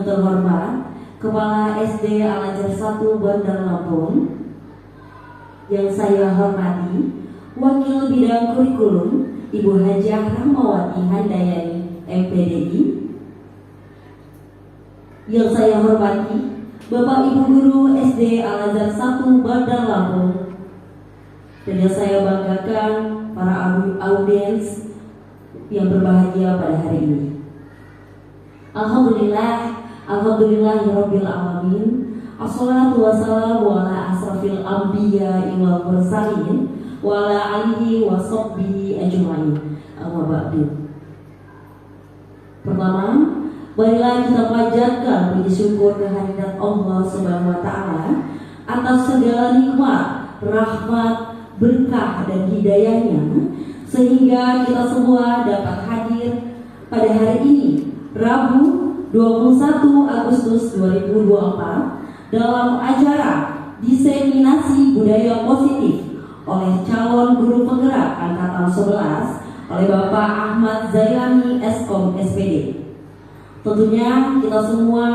terhormat Kepala SD Al-Azhar 1 Bandar Lampung, yang saya hormati Wakil Bidang Kurikulum Ibu Hajah Rahmawati Handayani MPDI, yang saya hormati Bapak Ibu Guru SD Al-Azhar 1 Bandar Lampung, dan yang saya banggakan para audiens yang berbahagia pada hari ini. Alhamdulillahirabbil alamin. Assalatu wassalamu ala asrafil anbiya'i wal mursalin wa ala alihi wa sahbihi ajmain. Amma ba'du. Pertama, marilah kita panjatkan puji syukur kehadirat Allah Subhanahu wa taala atas segala nikmat, rahmat, berkah dan hidayahnya, sehingga kita semua dapat hadir pada hari ini, Rabu 21 Agustus 2024, dalam acara diseminasi budaya positif oleh calon guru penggerak angkatan 11 oleh Bapak Ahmad Zailani Eskom SPD. Tentunya kita semua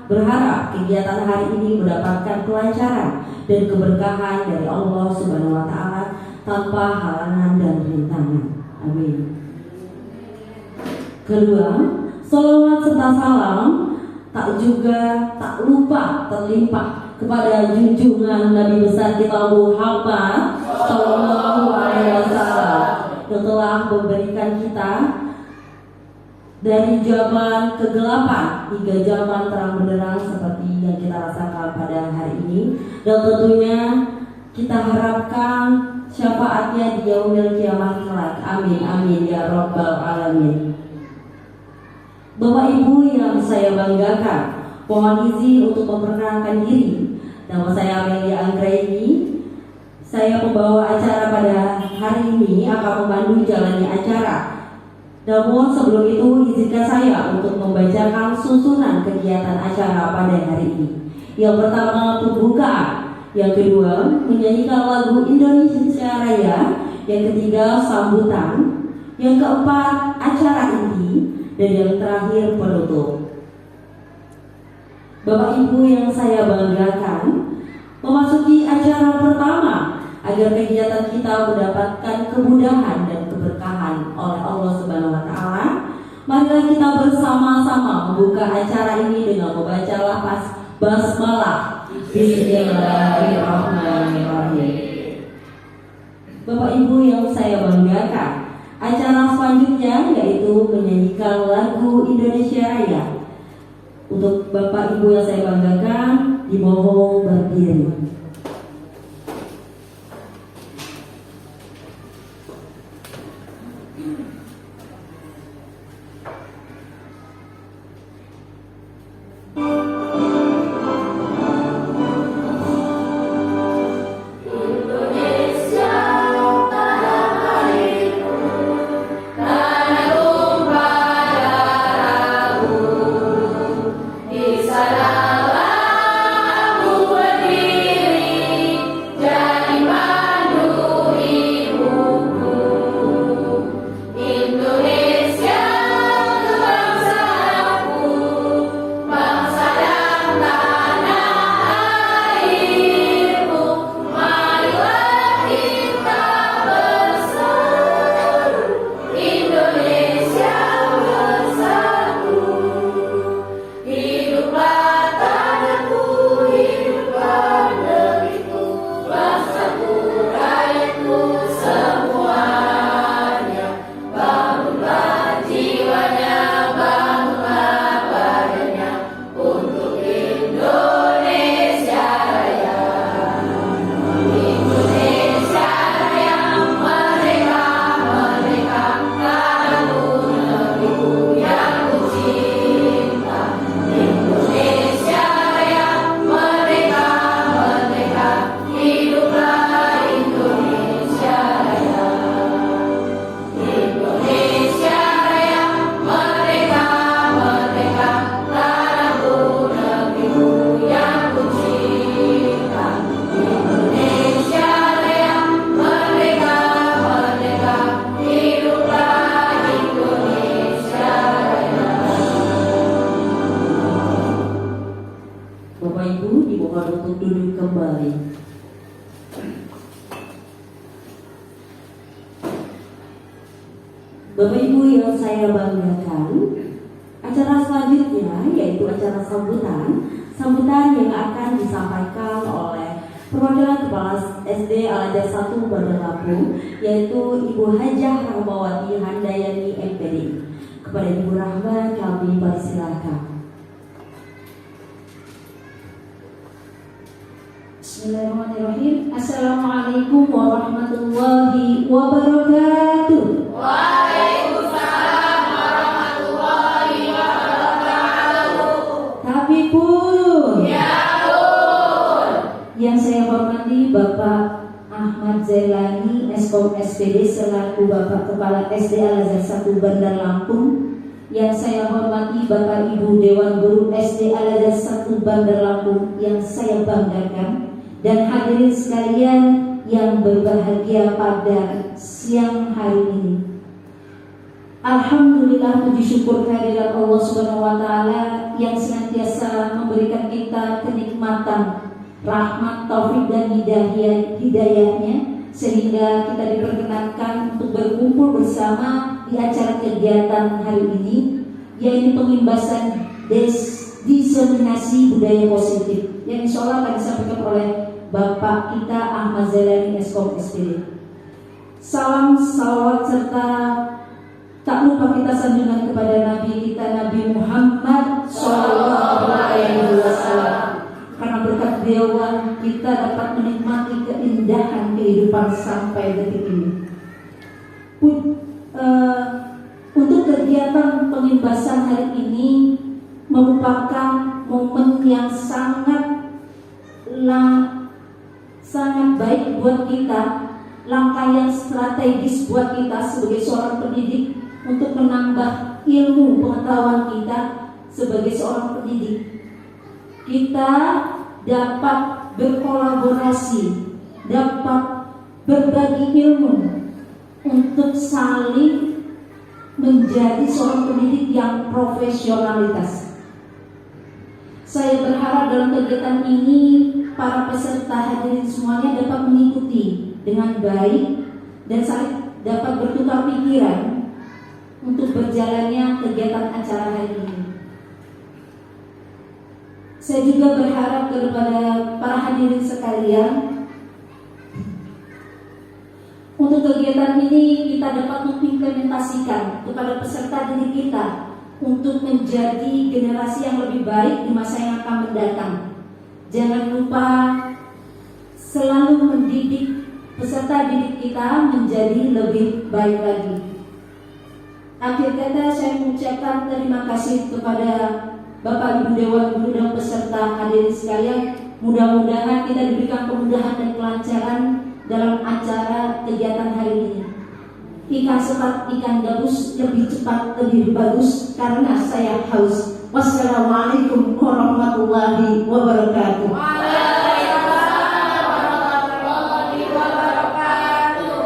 berharap kegiatan hari ini mendapatkan kelancaran dan keberkahan dari Allah Subhanahu wa taala tanpa halangan dan rintangan. Amin. Kedua, salawat serta salam tak lupa terlimpah kepada junjungan Nabi besar kita Muhammad Sallallahu Alaihi Wasallam yang telah memberikan kita dari zaman kegelapan hingga zaman terang benderang seperti yang kita rasakan pada hari ini, dan tentunya kita harapkan syafaatnya di yaumil kiamah kelak. Amin amin ya rabbal alamin. Bapak Ibu yang saya banggakan, mohon izin untuk memperkenalkan diri. Nama saya Amelia Anggraini. Saya pembawa acara pada hari ini, akan memandu jalannya acara. Namun sebelum itu izinkan saya untuk membacakan susunan kegiatan acara pada hari ini. Yang pertama pembukaan, yang kedua menyanyikan lagu Indonesia Raya, yang ketiga sambutan, yang keempat acara inti, dan yang terakhir penutup. Bapak Ibu yang saya banggakan, memasuki acara pertama agar kegiatan kita mendapatkan kemudahan dan keberkahan oleh Allah Subhanahu wa taala, marilah kita bersama-sama membuka acara ini dengan membaca lafaz basmalah. Bismillahirrahmanirrahim. Bapak Ibu yang saya banggakan, acara selanjutnya yaitu menyanyikan lagu Indonesia Raya. Untuk Bapak Ibu yang saya banggakan, dimohon berdiri. In Bapak Ibu yang saya banggakan, acara selanjutnya yaitu acara sambutan yang akan disampaikan oleh perwakilan Kepala SD Al-Azhar 1 Bandar Lampung, yaitu Ibu Hajah Rahmawati Handayani MPD. Kepada Ibu Rahma kami persilakan. Bismillahirrahmanirrahim. Assalamualaikum warahmatullahi wabarakatuh. Waalaikumsalam warahmatullahi wabarakatuh. Tapi pun, Ya pun. yang saya hormati Bapak Ahmad Zailani, Eskom SPD selaku Bapak Kepala SD Al-Azhar 1 Bandar Lampung. Yang saya hormati Bapak Ibu Dewan Guru SD Al-Azhar 1 Bandar Lampung yang saya banggakan. Dan hadirin sekalian yang berbahagia pada siang hari ini. Alhamdulillah, puji syukur kehadirat Allah Subhanahu wa taala yang senantiasa memberikan kita kenikmatan, rahmat, taufik dan hidayahnya sehingga kita diperkenankan untuk berkumpul bersama di acara kegiatan hari ini, yaitu pengimbasan diseminasi budaya positif yang insya Allah akan disampaikan oleh Bapak kita Ahmad Zailani Eskom SPD. Salam, salawat serta tak lupa kita sanjungan kepada Nabi kita Nabi Muhammad SAW. Karena berkat beliau kita dapat menikmati keindahan kehidupan sampai detik ini. Untuk kegiatan pengimbasan hari ini merupakan momen yang sangat baik buat kita, langkah yang strategis buat kita sebagai seorang pendidik untuk menambah ilmu pengetahuan kita sebagai seorang pendidik. Kita dapat berkolaborasi, dapat berbagi ilmu untuk saling menjadi seorang pendidik yang profesionalitas. Saya berharap dalam kegiatan ini para peserta hadirin semuanya dapat mengikuti dengan baik dan saling dapat bertukar pikiran untuk berjalannya kegiatan acara hari ini. Saya juga berharap kepada para hadirin sekalian, untuk kegiatan ini kita dapat mengimplementasikan kepada peserta didik kita untuk menjadi generasi yang lebih baik di masa yang akan mendatang. Jangan lupa selalu mendidik peserta didik kita menjadi lebih baik lagi. Akhir kata saya mengucapkan terima kasih kepada Bapak Ibu Dewan Guru dan peserta hadirin sekalian. Mudah-mudahan kita diberikan kemudahan dan kelancaran dalam acara kegiatan hari ini. Ikan sepat, ikan gabus lebih cepat, lebih bagus karena saya haus. Wassalamualaikum warahmatullahi wabarakatuh. Waalaikumsalam warahmatullahi wabarakatuh.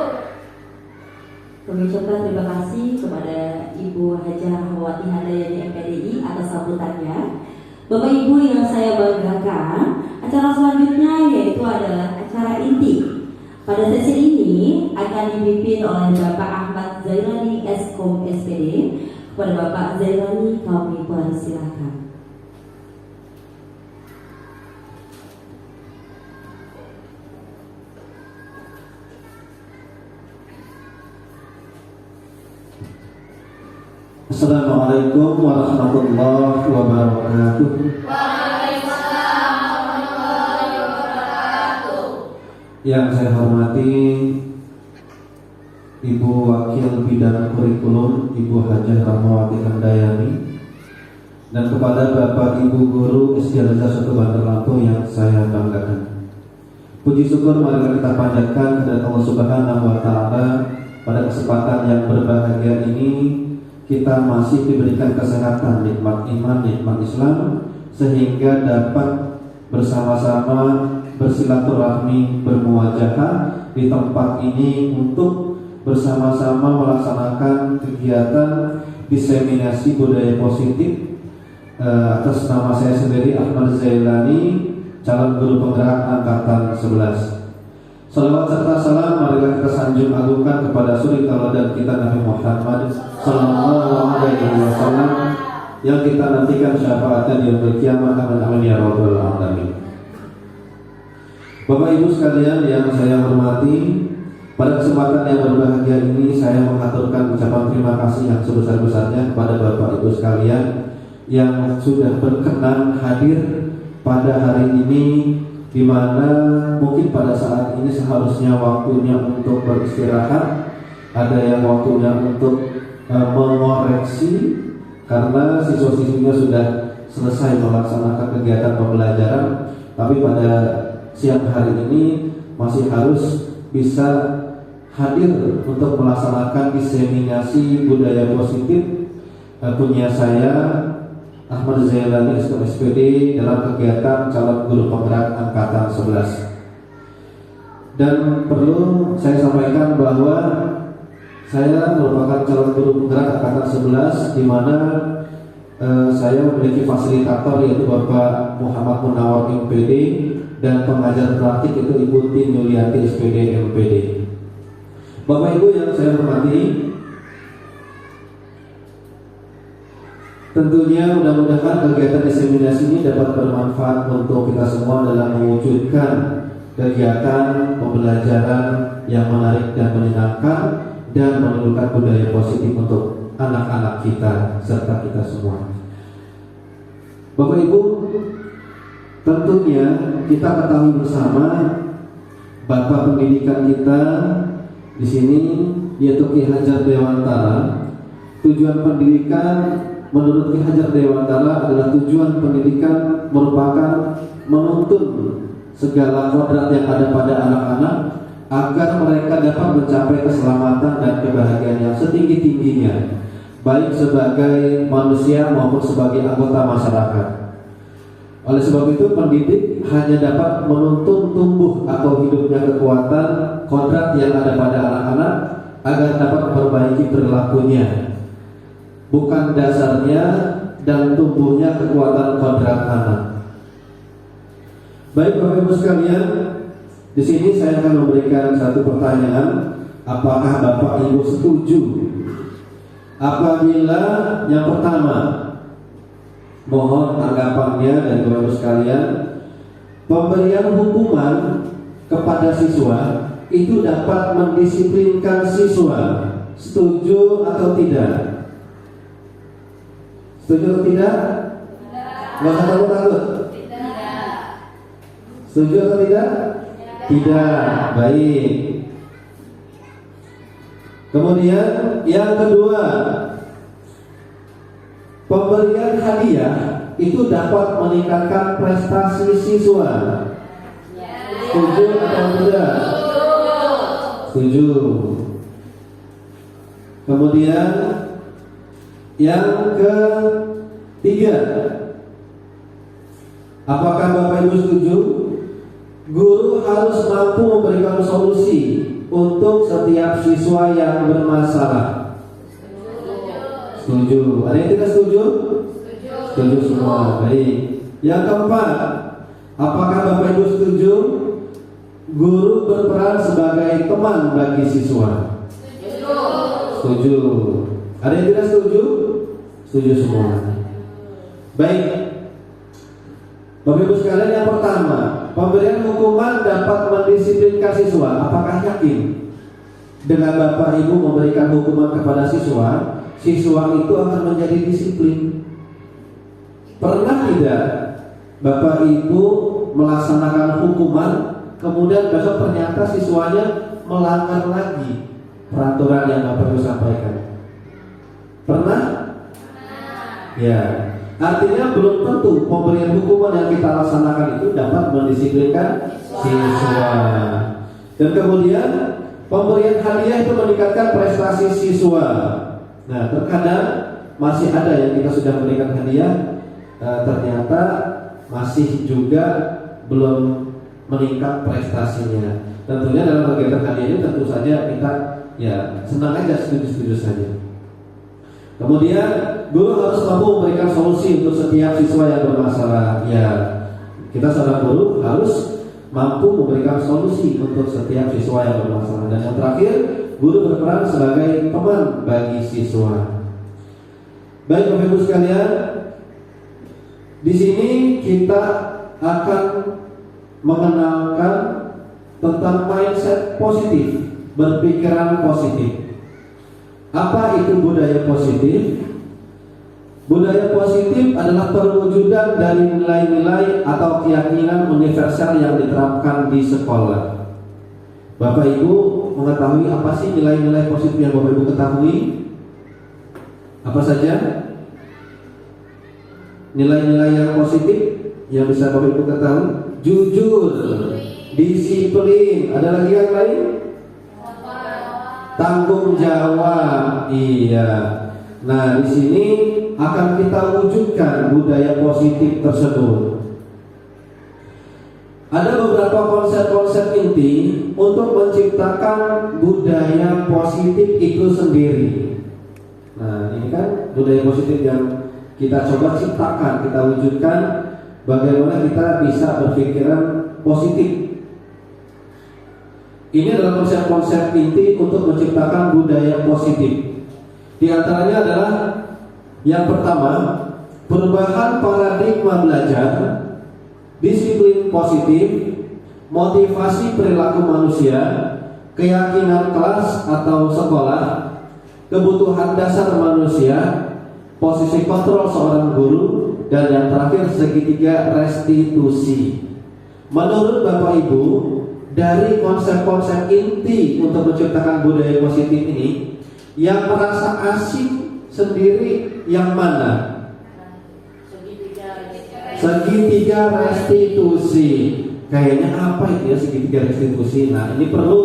Kami ucapkan terima kasih kepada Ibu Hajah Rahmawati Handayani MPDI atas sambutannya. Bapak Ibu yang saya banggakan, acara selanjutnya yaitu adalah acara inti. Pada sesi ini akan dipimpin oleh Bapak Ahmad Zailani Eskom SPD. Kepada Bapak Zailani kami persilakan. Assalamualaikum warahmatullahi wabarakatuh. Waalaikumsalam warahmatullahi wabarakatuh. Yang saya hormati Ibu Wakil Bidang Kurikulum Ibu Hajah Rahmawati Handayani, dan kepada Bapak Ibu Guru SD Al-Azhar 1 Bandar Lampung yang saya banggakan. Puji syukur mari kita panjatkan kepada Allah Subhanahu wa taala. Pada kesempatan yang berbahagia ini kita masih diberikan kesehatan, nikmat iman, nikmat Islam, sehingga dapat bersama-sama bersilaturahmi, bermuajahah di tempat ini untuk bersama-sama melaksanakan kegiatan diseminasi budaya positif atas nama saya sendiri Ahmad Zailani, calon guru penggerak angkatan 11. Salawat serta salam marilah kita sanjung agungkan kepada suri tauladan kita Nabi Muhammad sallallahu alaihi wasallam yang kita nantikan syafaatnya di yaumil qiyamah. Amin ya rabbal alamin. Bapak Ibu sekalian yang saya hormati, pada kesempatan yang berbahagia ini saya mengaturkan ucapan terima kasih yang sebesar-besarnya kepada Bapak Ibu sekalian yang sudah berkenan hadir pada hari ini, di mana mungkin pada saat ini seharusnya waktunya untuk beristirahat, ada yang waktunya untuk mengoreksi karena siswa-siswinya sudah selesai melaksanakan kegiatan pembelajaran, tapi pada siang hari ini masih harus bisa hadir untuk melaksanakan diseminasi budaya positif punya saya Ahmad Zailani SPD dalam kegiatan calon guru penggerak angkatan 11. Dan perlu saya sampaikan bahwa saya merupakan calon guru penggerak angkatan 11, di mana saya memiliki fasilitator yaitu Bapak Muhammad Munawar MPD dan pengajar praktik itu Ibu Tin Yuliati SPD MPD. Bapak Ibu yang saya hormati, tentunya mudah-mudahan kegiatan diseminasi ini dapat bermanfaat untuk kita semua dalam mewujudkan kegiatan pembelajaran yang menarik dan menyenangkan dan menimbulkan budaya positif untuk anak-anak kita serta kita semua. Bapak Ibu, tentunya kita ketahui bersama Bapak pendidikan kita di sini yaitu Ki Hajar Dewantara. Tujuan pendidikan menurut Ki Hajar Dewantara adalah tujuan pendidikan merupakan menuntun segala kodrat yang ada pada anak-anak agar mereka dapat mencapai keselamatan dan kebahagiaan yang setinggi-tingginya, baik sebagai manusia maupun sebagai anggota masyarakat. Oleh sebab itu, pendidik hanya dapat menuntun tumbuh atau hidupnya kekuatan kodrat yang ada pada anak-anak agar dapat memperbaiki perilakunya, bukan dasarnya dan tumbuhnya kekuatan kodrat anak. Baik Bapak Ibu sekalian, di sini saya akan memberikan satu pertanyaan. Apakah Bapak Ibu setuju apabila yang pertama, mohon tanggapannya dari Bapak Ibu sekalian, pemberian hukuman kepada siswa itu dapat mendisiplinkan siswa? Setuju atau tidak? Setuju atau tidak? Nggak usah takut-takut. Setuju atau tidak? Tidak. Baik. Kemudian yang kedua, pemberian hadiah itu dapat meningkatkan prestasi siswa. Setuju atau tidak? Setuju. Kemudian yang ketiga, apakah Bapak Ibu setuju guru harus mampu memberikan solusi untuk setiap siswa yang bermasalah? Setuju. Ada yang tidak setuju? Setuju semua. Baik. Yang keempat, apakah Bapak Ibu setuju guru berperan sebagai teman bagi siswa? Setuju. Ada yang tidak setuju? Setuju semua. Baik. Bapak Ibu sekalian, yang pertama, pemberian hukuman dapat mendisiplinkan siswa. Apakah yakin dengan Bapak Ibu memberikan hukuman kepada siswa, siswa itu akan menjadi disiplin? Pernah tidak Bapak Ibu melaksanakan hukuman, kemudian besok ternyata siswanya melanggar lagi peraturan yang Bapak Ibu sampaikan? Pernah? Ya. Artinya belum tentu pemberian hukuman yang kita laksanakan itu dapat mendisiplinkan siswa. Dan kemudian pemberian hadiah itu meningkatkan prestasi siswa. Nah, terkadang masih ada yang kita sudah memberikan hadiah, ternyata masih juga belum meningkat prestasinya. Tentunya dalam kegiatan hadiah ini tentu saja kita ya senang aja, setuju-setuju saja. Kemudian guru harus mampu memberikan solusi untuk setiap siswa yang bermasalah. Ya, kita seorang guru harus mampu memberikan solusi untuk setiap siswa yang bermasalah. Dan yang terakhir, guru berperan sebagai teman bagi siswa. Baik Bapak Ibu sekalian, di sini kita akan mengenalkan tentang mindset positif, berpikiran positif. Apa itu budaya positif? Budaya positif adalah perwujudan dari nilai-nilai atau keyakinan universal yang diterapkan di sekolah. Bapak Ibu mengetahui apa sih nilai-nilai positif yang Bapak Ibu ketahui? Apa saja? Nilai-nilai yang positif yang bisa Bapak Ibu ketahui? Jujur, disiplin, ada lagi yang lain? Tanggung jawab. Iya. Nah, di sini akan kita wujudkan budaya positif tersebut. Ada beberapa konsep-konsep inti untuk menciptakan budaya positif itu sendiri. Nah, ini kan budaya positif yang kita coba ciptakan, kita wujudkan. Bagaimana kita bisa berpikiran positif. Ini adalah konsep-konsep inti untuk menciptakan budaya positif. Di antaranya adalah yang pertama, perubahan paradigma belajar, disiplin positif, motivasi perilaku manusia, keyakinan kelas atau sekolah, kebutuhan dasar manusia, posisi kontrol seorang guru, dan yang terakhir segitiga restitusi. Menurut Bapak Ibu, dari konsep-konsep inti untuk menciptakan budaya positif ini, yang merasa asing sendiri yang mana? Segitiga restitusi. Kayaknya apa itu ya segitiga restitusi? Nah, ini perlu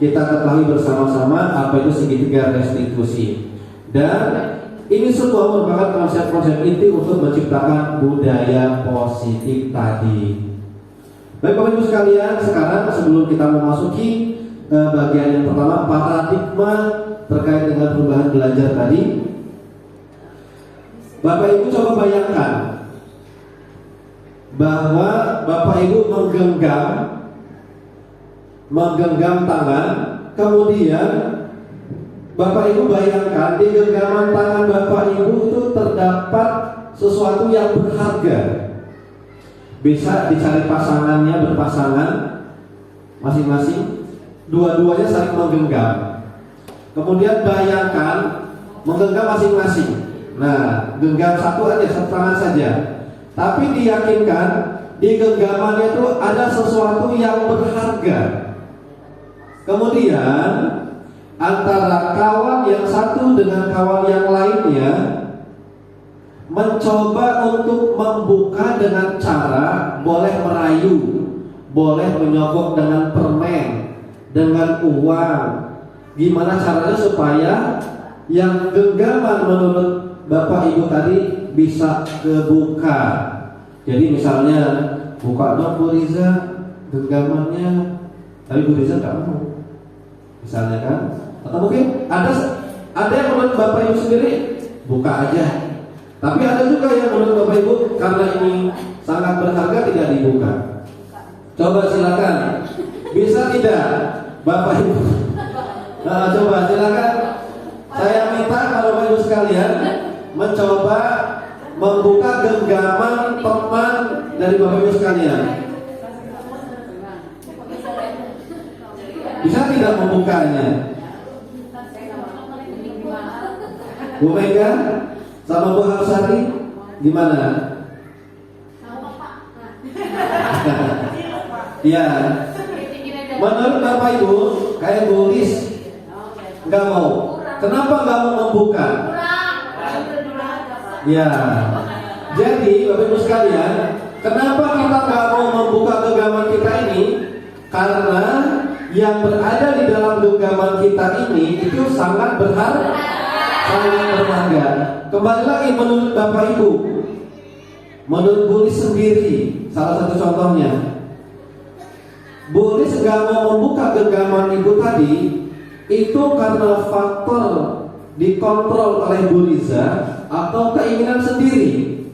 kita ketahui bersama-sama apa itu segitiga restitusi. Dan ini semua merupakan konsep-konsep inti untuk menciptakan budaya positif tadi. Baik Bapak Ibu sekalian, sekarang sebelum kita memasuki bagian yang pertama, paradigma terkait dengan perubahan belajar tadi, Bapak Ibu coba bayangkan bahwa Bapak Ibu menggenggam tangan, kemudian Bapak Ibu bayangkan di genggaman tangan Bapak Ibu itu terdapat sesuatu yang berharga. Bisa dicari pasangannya, berpasangan masing-masing, dua-duanya saling menggenggam. Kemudian bayangkan menggenggam masing-masing. Nah, genggam satu aja, satu tangan saja. Tapi diyakinkan di genggamannya itu ada sesuatu yang berharga. Kemudian antara kawan yang satu dengan kawan yang lainnya mencoba untuk membuka dengan cara boleh merayu, boleh menyogok dengan permen, dengan uang. Gimana caranya supaya yang genggaman menurut Bapak Ibu tadi bisa kebuka. Jadi misalnya buka dong Bu Riza genggamannya, tapi Bu Riza nggak mau, misalnya kan? Atau mungkin ada yang menurut Bapak Ibu sendiri buka aja. Tapi ada juga yang menurut Bapak Ibu karena ini sangat berharga tidak dibuka. Coba silakan. Bisa tidak Bapak Ibu? Nah, coba silakan. Saya minta kalau Bapak Ibu sekalian mencoba membuka genggaman teman dari Bapak Ibu sekalian. Bisa tidak membukanya? Bu Mega sama Bu Hamsari gimana? Ya, menurut Bapak Ibu kayak Bu Lis nggak mau. Kenapa nggak mau membuka? Ya, jadi Bapak Ibu sekalian, kenapa kita nggak mau membuka genggaman kita ini? Karena yang berada di dalam genggaman kita ini itu sangat berharga. Kembali lagi menurut Bapak Ibu, menurut Bu Lis sendiri, salah satu contohnya, Bu Lis nggak mau membuka genggaman Ibu tadi, itu karena faktor dikontrol oleh Bu Riza atau keinginan sendiri?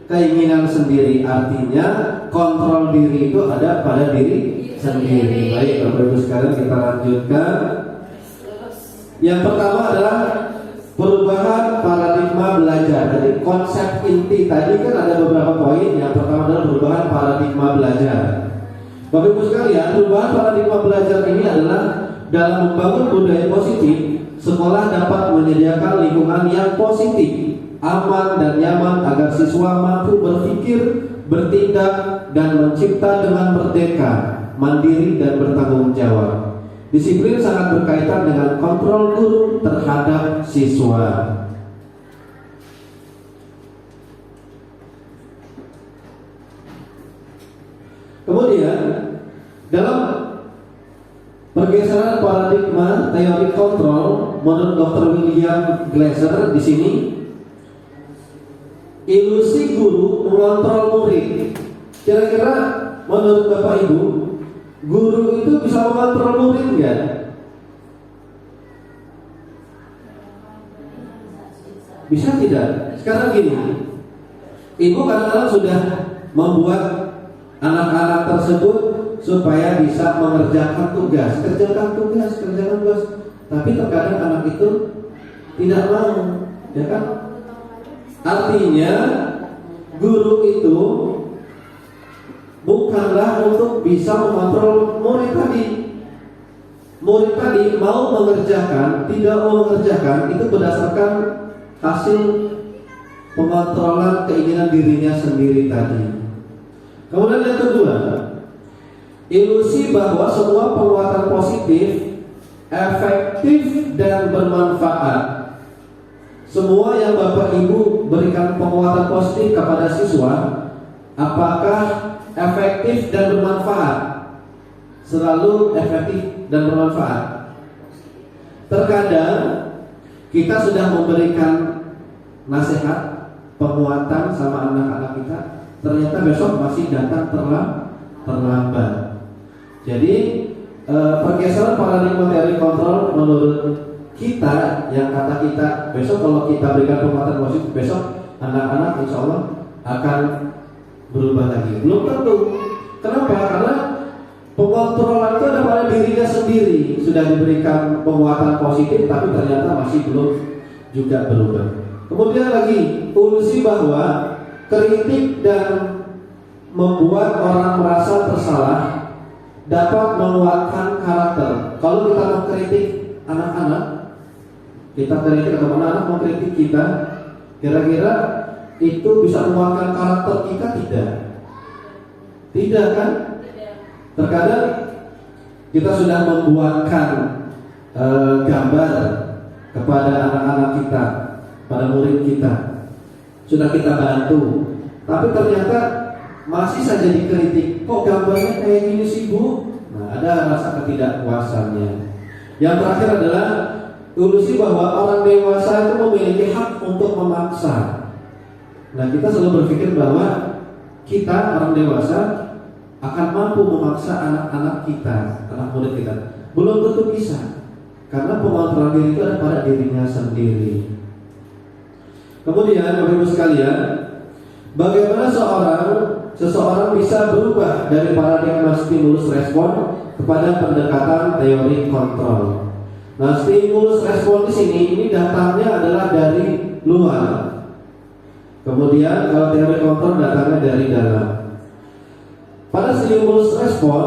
keinginan sendiri. Artinya kontrol diri itu ada pada diri sendiri. Baik Bapak Ibu sekalian, kita lanjutkan. Yang pertama adalah perubahan paradigma belajar. Jadi konsep inti tadi kan ada beberapa poin. Yang pertama adalah perubahan paradigma belajar. Bapak Ibu sekalian, perubahan paradigma belajar ini adalah dalam membangun budaya positif, sekolah dapat menyediakan lingkungan yang positif, aman dan nyaman agar siswa mampu berpikir, bertindak, dan mencipta dengan merdeka, mandiri, dan bertanggung jawab. Disiplin sangat berkaitan dengan kontrol guru terhadap siswa. Kemudian dalam pergeseran paradigma teori kontrol menurut Dr. William Glasser di sini, ilusi guru mengontrol murid. Kira-kira menurut Bapak Ibu, guru itu bisa mengontrol murid nggak? Bisa tidak? Sekarang gini, ibu kadang-kadang sudah membuat anak-anak tersebut supaya bisa mengerjakan tugas, kerjakan tugas. Tapi terkadang anak itu tidak mau, ya kan? Artinya guru itu bukanlah untuk bisa mengontrol murid tadi. Murid tadi mau mengerjakan, tidak mau mengerjakan itu berdasarkan hasil pengontrolan keinginan dirinya sendiri tadi. Kemudian yang kedua, ilusi bahwa semua penguatan positif efektif dan bermanfaat. Semua yang Bapak Ibu berikan penguatan positif kepada siswa, apakah efektif dan bermanfaat? Selalu efektif dan bermanfaat. Terkadang kita sudah memberikan nasihat, penguatan sama anak-anak kita, ternyata besok masih datang terlambat. Jadi pergeseran paradigma teori kontrol menurut kita, yang kata kita besok kalau kita berikan penguatan positif, besok anak-anak insya Allah akan berubah lagi. Belum tentu. Kenapa? Karena pengontrolan itu ada pada dirinya sendiri. Sudah diberikan penguatan positif, tapi ternyata masih belum juga berubah. Kemudian lagi, ilusi bahwa kritik dan membuat orang merasa bersalah dapat menguatkan karakter. Kalau kita mengkritik anak-anak, kita kritik atau anak-anak mengkritik kita, kira-kira itu bisa menguatkan karakter kita? Tidak kan? Terkadang kita sudah membuatkan gambar kepada anak-anak kita, pada murid kita, sudah kita bantu, tapi ternyata masih saja dikritik. Kok gambarnya kayak gini sih Bu? Nah, ada rasa ketidakpuasannya. Yang terakhir adalah ilusi bahwa orang dewasa itu memiliki hak untuk memaksa. Nah, kita selalu berpikir bahwa kita orang dewasa akan mampu memaksa anak-anak kita, anak murid kita. Belum tentu bisa, karena pengontrolan diri itu ada pada dirinya sendiri. Kemudian Bapak Ibu sekalian, bagaimana seseorang bisa berubah dari paradigma stimulus respon kepada pendekatan teori kontrol. Nah, stimulus respon di sini ini datangnya adalah dari luar. Kemudian kalau teori kontrol datangnya dari dalam. Pada stimulus respon,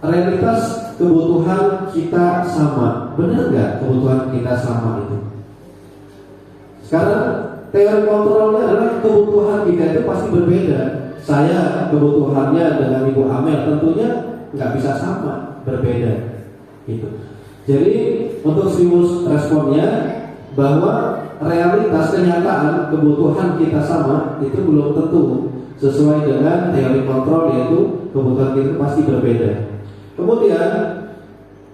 realitas kebutuhan kita sama. Benar nggak kebutuhan kita sama itu? Sekarang teori kontrolnya adalah kebutuhan kita itu pasti berbeda. Saya kebutuhannya dengan Ibu Amel tentunya nggak bisa sama, berbeda. Gitu. Jadi untuk stimulus responnya bahwa realitas kenyataan kebutuhan kita sama itu belum tentu sesuai dengan teori kontrol, yaitu kebutuhan kita pasti berbeda. Kemudian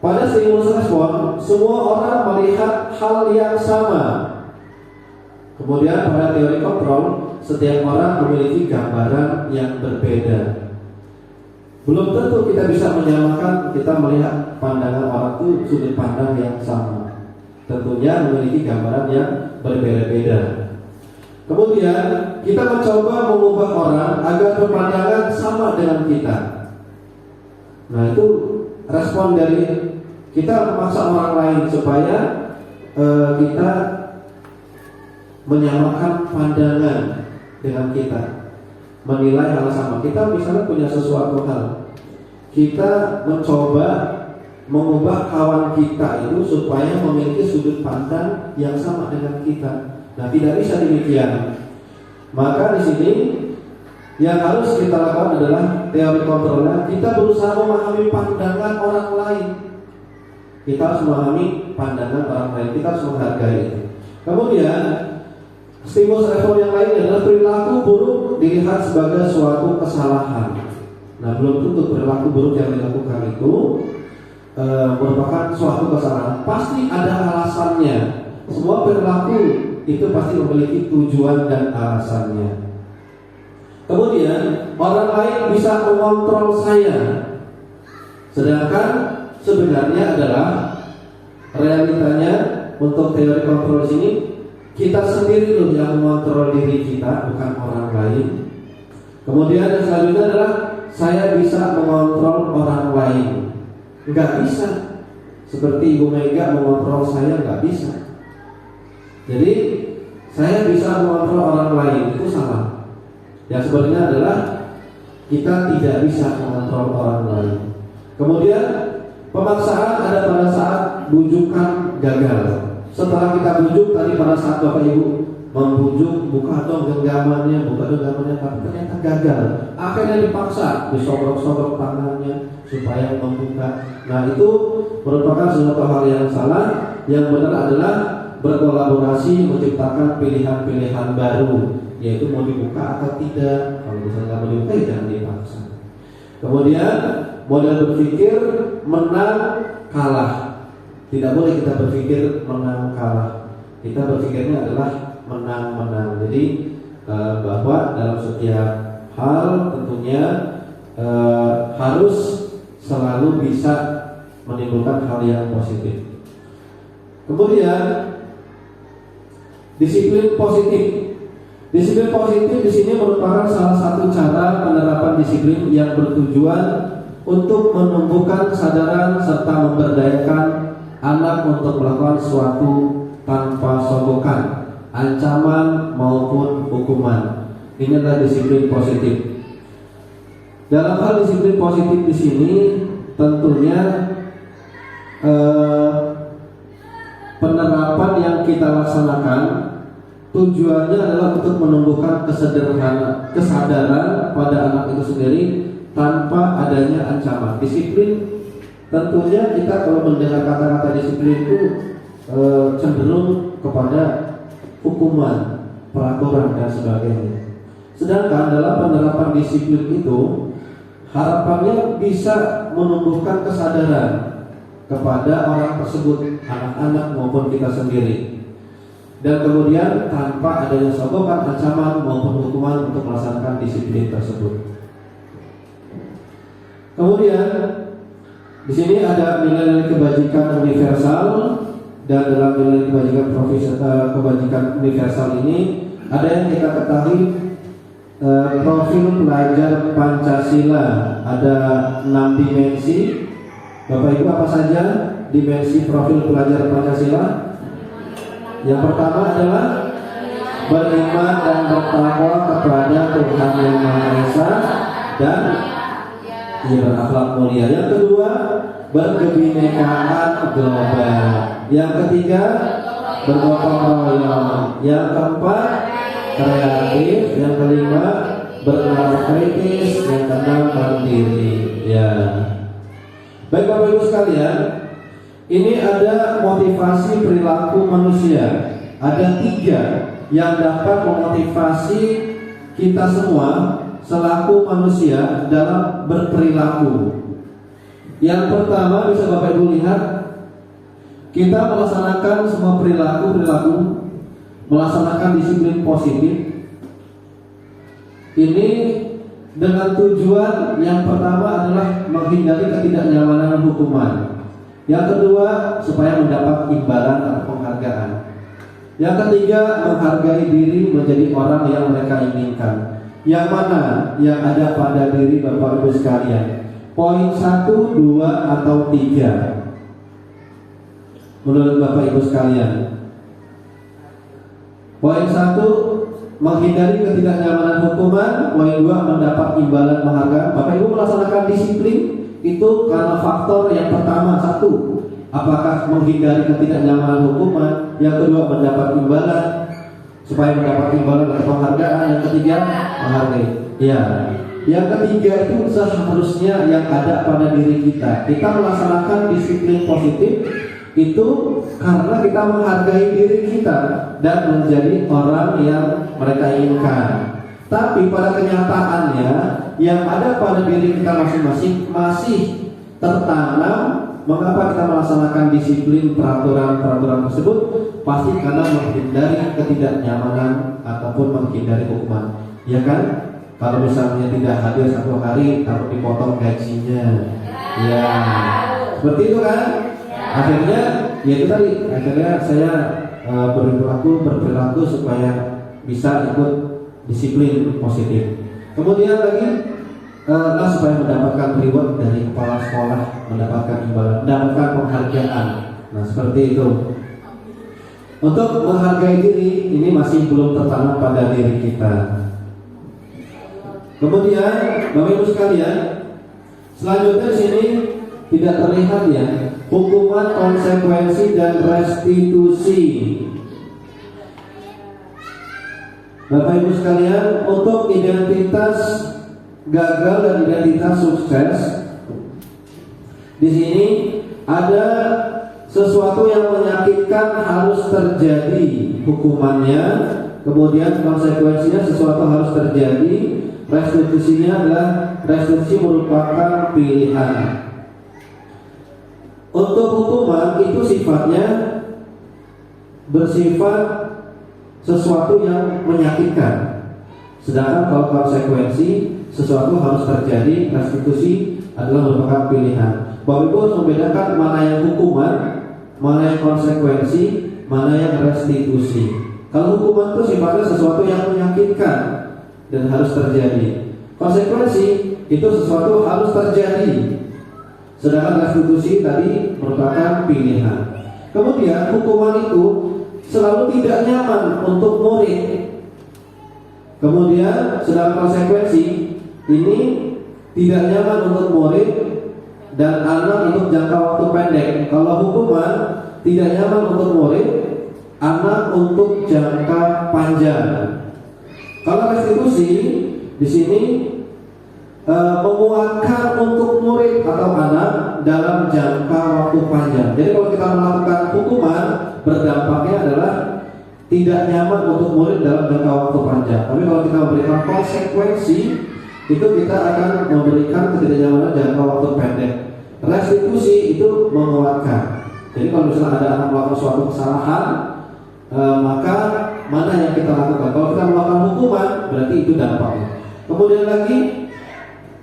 pada stimulus respon semua orang melihat hal yang sama. Kemudian pada teori kontrol setiap orang memiliki gambaran yang berbeda. Belum tentu kita bisa menyamakan, kita melihat pandangan orang itu sudut pandang yang sama. Tentunya memiliki gambaran yang berbeda-beda. Kemudian kita mencoba mengubah orang agar berpandangan sama dengan kita. Nah, itu respon dari kita memaksa orang lain supaya kita menyamakan pandangan dengan kita, menilai hal sama. Kita misalnya punya sesuatu hal, kita mencoba mengubah kawan kita itu supaya memiliki sudut pandang yang sama dengan kita. Nah, tidak bisa demikian. Maka di sini yang harus kita lakukan adalah teori kontrolnya. Kita berusaha memahami pandangan orang lain. Kita harus memahami pandangan orang lain. Kita harus menghargai itu. Kemudian stimulus respon yang lain adalah perilaku buruk dilihat sebagai suatu kesalahan. Nah, belum tentu perilaku buruk yang dilakukan itu merupakan suatu kesalahan. Pasti ada alasannya. Semua perilaku itu pasti memiliki tujuan dan alasannya. Kemudian orang lain bisa mengontrol saya, sedangkan sebenarnya adalah realitanya untuk teori kontrol sini kita sendiri loh yang mengontrol diri kita, bukan orang lain. Kemudian yang selanjutnya adalah saya bisa mengontrol orang lain. Enggak bisa. Seperti Ibu Mega mengontrol saya, enggak bisa. Jadi saya bisa mengontrol orang lain, itu salah. Yang sebenarnya adalah kita tidak bisa mengontrol orang lain. Kemudian pemaksaan ada pada saat bujukan gagal. Setelah kita bujuk tadi pada saat Bapak Ibu membujuk, buka dong genggamannya, tapi ternyata gagal. Akhirnya dipaksa, disogok-sogok tangannya supaya membuka. Nah, itu merupakan sesuatu hal yang salah. Yang benar adalah berkolaborasi menciptakan pilihan-pilihan baru, yaitu mau dibuka atau tidak. Kalau misalnya nggak mau dibuka, jangan dipaksa. Kemudian model berpikir menang kalah. Tidak boleh kita berpikir menang kalah. Kita berpikirnya adalah menang-menang. Jadi bahwa dalam setiap hal tentunya harus selalu bisa menimbulkan hal yang positif. Kemudian disiplin positif. Disiplin positif di sini merupakan salah satu cara penerapan disiplin yang bertujuan untuk menumbuhkan kesadaran serta memberdayakan anak untuk melakukan sesuatu tanpa sogokan, ancaman maupun hukuman. Ini adalah disiplin positif. Dalam hal disiplin positif di sini tentunya penerapan yang kita laksanakan tujuannya adalah untuk menumbuhkan kesadaran pada anak itu sendiri tanpa adanya ancaman. Disiplin tentunya kita kalau mendengar kata-kata disiplin itu cenderung kepada hukuman, peraturan dan sebagainya. Sedangkan dalam penerapan disiplin itu harapannya bisa menumbuhkan kesadaran kepada orang tersebut, anak-anak maupun kita sendiri. Dan kemudian tanpa adanya sogokan, ancaman maupun hukuman untuk melaksanakan disiplin tersebut. Kemudian di sini ada nilai-nilai kebajikan universal, dan dalam nilai kebajikan universal ini ada yang kita ketahui profil pelajar Pancasila ada 6 dimensi. Bapak Ibu, apa saja dimensi profil pelajar Pancasila? Yang pertama adalah beriman dan bertakwa kepada Tuhan Yang Maha Esa dan berakhlak mulia. Yang kedua, berkebinekaan global. Yang ketiga, bergotong royong. Yang keempat, kreatif. Yang kelima, bernalar kritis. Yang keenam, mandiri. Ya. Baik Bapak Ibu sekalian, ini ada motivasi perilaku manusia. Ada 3 yang dapat memotivasi kita semua selaku manusia dalam berperilaku. Yang pertama bisa Bapak Ibu lihat, kita melaksanakan semua perilaku melaksanakan disiplin positif. Ini dengan tujuan yang pertama adalah menghindari ketidaknyamanan hukuman. Yang kedua, supaya mendapat imbalan atau penghargaan. Yang ketiga, menghargai diri menjadi orang yang mereka inginkan. Yang mana yang ada pada diri Bapak Ibu sekalian? Poin 1, 2, atau 3? Menurut Bapak Ibu sekalian. Poin 1, menghindari ketidaknyamanan hukuman. Poin 2, mendapat imbalan penghargaan. Bapak Ibu melaksanakan disiplin itu karena faktor yang pertama, 1, apakah menghindari ketidaknyamanan hukuman. Yang kedua, mendapat imbalan, supaya mendapat imbalan atau penghargaan. Yang ketiga, menghargai. Ya, yang ketiga itu seharusnya yang ada pada diri kita. Kita melaksanakan disiplin positif itu karena kita menghargai diri kita dan menjadi orang yang mereka inginkan. Tapi pada kenyataannya yang ada pada diri kita masing-masing masih tertanam. Mengapa kita melaksanakan disiplin peraturan-peraturan tersebut? Pasti karena menghindari ketidaknyamanan ataupun menghindari hukuman. Ya kan? Kalau misalnya tidak hadir 1 hari, takut dipotong gajinya. Ya, seperti itu kan? Akhirnya, ya itu tadi. Akhirnya saya berperilaku supaya bisa ikut disiplin positif. Kemudian lagi, supaya mendapatkan reward dari kepala sekolah, mendapatkan imbalan, mendapatkan penghargaan. Nah, seperti itu. Untuk menghargai diri ini masih belum tertanam pada diri kita. Kemudian, Bapak Ibu sekalian, selanjutnya di sini tidak terlihat ya hukuman, konsekuensi, dan restitusi. Bapak Ibu sekalian, untuk identitas gagal dan identitas sukses, di sini ada sesuatu yang menyakitkan harus terjadi hukumannya, kemudian konsekuensinya sesuatu harus terjadi, restitusinya adalah restitusi merupakan pilihan. Untuk hukuman itu sifatnya bersifat sesuatu yang menyakitkan, sedangkan kalau konsekuensi sesuatu harus terjadi, restitusi adalah merupakan pilihan. Bapak Ibu harus membedakan mana yang hukuman, mana yang konsekuensi, mana yang restitusi. Kalau hukuman itu sifatnya sesuatu yang menyakitkan dan harus terjadi. Konsekuensi itu sesuatu harus terjadi, sedangkan restitusi tadi merupakan pilihan. Kemudian hukuman itu selalu tidak nyaman untuk murid. Kemudian sedangkan konsekuensi ini tidak nyaman untuk murid dan anak untuk jangka waktu pendek. Kalau hukuman tidak nyaman untuk murid, anak untuk jangka panjang. Kalau restitusi di sini menguatkan untuk murid atau anak dalam jangka waktu panjang. Jadi kalau kita melakukan hukuman, berdampaknya adalah tidak nyaman untuk murid dalam jangka waktu panjang. Tapi kalau kita memberikan konsekuensi, itu kita akan memberikan ketidaknyamanan jangka waktu pendek. Restitusi itu menguatkan. Jadi kalau misalnya ada anak melakukan suatu kesalahan, maka mana yang kita lakukan? Kalau kita melakukan hukuman, berarti itu dampaknya. Kemudian lagi,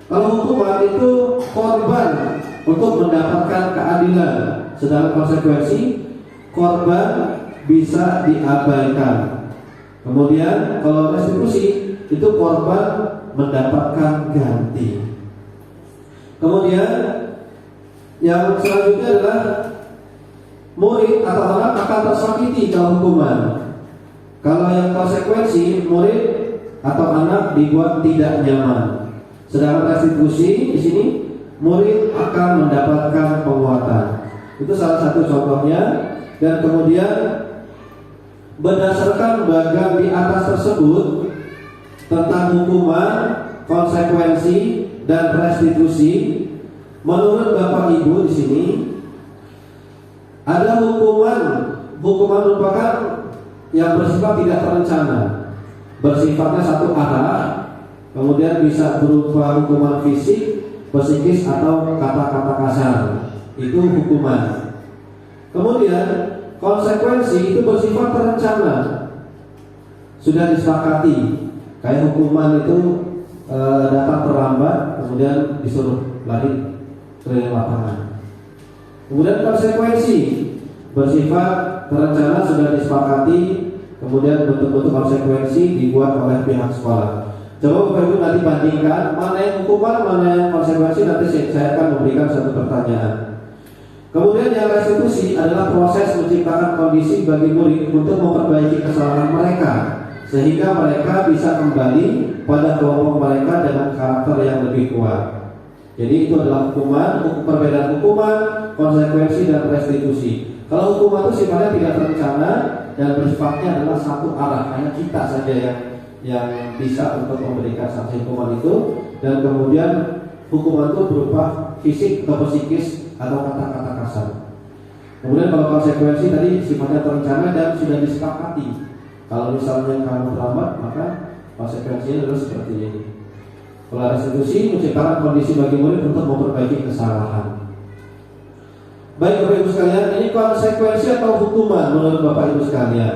kalau hukuman itu korban untuk mendapatkan keadilan, sedangkan konsekuensi korban bisa diabaikan. Kemudian kalau restitusi itu korban mendapatkan ganti. Kemudian yang selanjutnya adalah murid atau anak akan tersakiti kalau hukuman. Kalau yang konsekuensi, murid atau anak dibuat tidak nyaman. Sedangkan restitusi di sini murid akan mendapatkan penguatan. Itu salah satu contohnya. Dan kemudian berdasarkan bagian di atas tersebut tentang hukuman, konsekuensi, dan restitusi, menurut Bapak Ibu di sini ada hukuman merupakan yang bersifat tidak terencana, bersifatnya satu arah, kemudian bisa berupa hukuman fisik, psikis, atau kata-kata kasar. Itu hukuman. Kemudian konsekuensi itu bersifat terencana, sudah disepakati. Kayak hukuman itu datang terlambat, kemudian disuruh lari keliling lapangan. Kemudian konsekuensi bersifat terencana, sudah disepakati, kemudian bentuk-bentuk konsekuensi dibuat oleh pihak sekolah. Coba Bapak Ibu nanti bandingkan mana yang hukuman, mana yang konsekuensi. Nanti saya akan memberikan satu pertanyaan. Kemudian yang restitusi adalah proses menciptakan kondisi bagi murid untuk memperbaiki kesalahan mereka, sehingga mereka bisa kembali pada kelompok mereka dengan karakter yang lebih kuat. Jadi itu adalah hukuman, perbedaan hukuman, konsekuensi dan restitusi. Kalau hukuman itu sifatnya tidak terencana dan bersifatnya adalah satu arah, hanya kita saja yang bisa untuk memberikan sanksi hukuman itu. Dan kemudian hukuman itu berupa fisik atau psikis atau kata-kata kasar. Kemudian kalau konsekuensi tadi sifatnya terencana dan sudah disepakati. Kalau misalnya kamu terlambat, maka konsekuensinya adalah seperti ini. Kalau restitusi menciptakan kondisi bagi murid untuk memperbaiki kesalahan. Baik Bapak Ibu sekalian, ini konsekuensi atau hukuman menurut Bapak Ibu sekalian.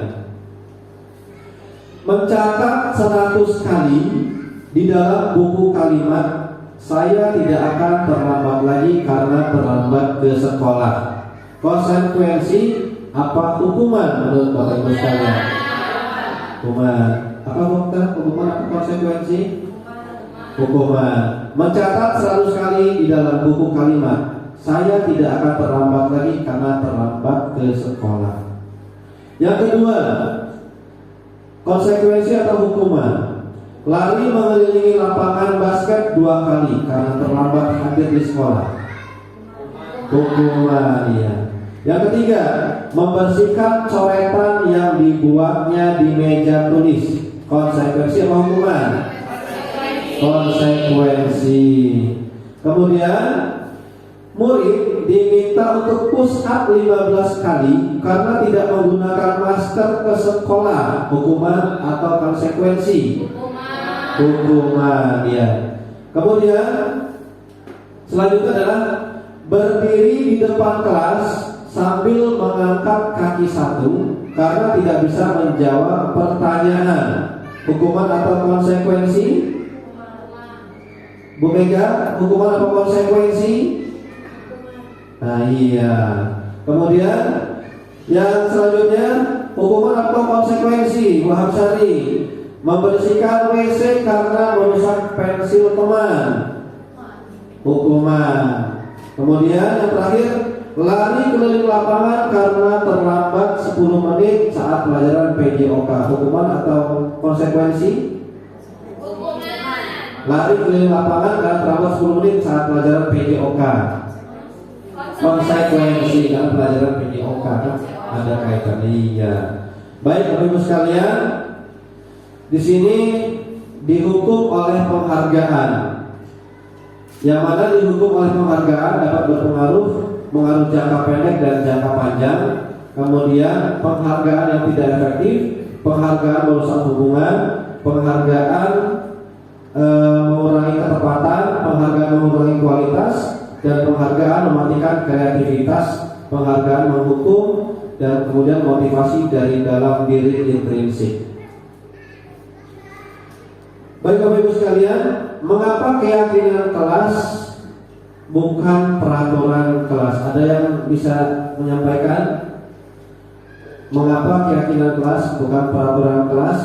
Mencatat 100 kali di dalam buku kalimat saya tidak akan terlambat lagi karena terlambat ke sekolah. Konsekuensi apa hukuman menurut Bapak Ibu sekalian? Hukuman. Apa hukuman apa konsekuensi? Hukuman. Mencatat 100 kali di dalam buku kalimat saya tidak akan terlambat lagi karena terlambat ke sekolah. Yang kedua, konsekuensi atau hukuman, lari mengelilingi lapangan basket 2 kali karena terlambat hadir di sekolah. Hukuman, ya. Yang ketiga, membersihkan coretan yang dibuatnya di meja tulis. Konsekuensi atau hukuman? Konsekuensi. Kemudian murid diminta untuk push up 15 kali karena tidak menggunakan masker ke sekolah. Hukuman atau konsekuensi? Hukuman, ya. Kemudian selanjutnya adalah berdiri di depan kelas sambil mengangkat kaki satu karena tidak bisa menjawab pertanyaan. Hukuman atau konsekuensi? Bu Mega, hukuman atau konsekuensi? Nah iya. Kemudian yang selanjutnya, hukuman atau konsekuensi? Bu Hamsari, membersihkan WC karena merusak pensil teman. Hukuman. Kemudian yang terakhir, lari keliling lapangan karena terlambat 10 menit saat pelajaran PJOK. Hukuman atau konsekuensi? Lari keliling lapangan karena terlambat 10 menit saat pelajaran PJOK. Konsekuensi karena pelajaran PJOK kan ada kaitan. Iya. Baik Bapak Ibu sekalian, di sini dihukum oleh penghargaan. Yang mana dihukum oleh penghargaan dapat berpengaruh, mengaruh jangka pendek dan jangka panjang. Kemudian penghargaan yang tidak efektif, penghargaan merusak hubungan, penghargaan mengurangi ketepatan, penghargaan mengurangi kualitas, dan penghargaan mematikan kreativitas, penghargaan menghukum, dan kemudian motivasi dari dalam diri intrinsik. Baik Bapak Ibu sekalian, mengapa keyakinan kelas bukan peraturan kelas? Ada yang bisa menyampaikan mengapa keyakinan kelas bukan peraturan kelas?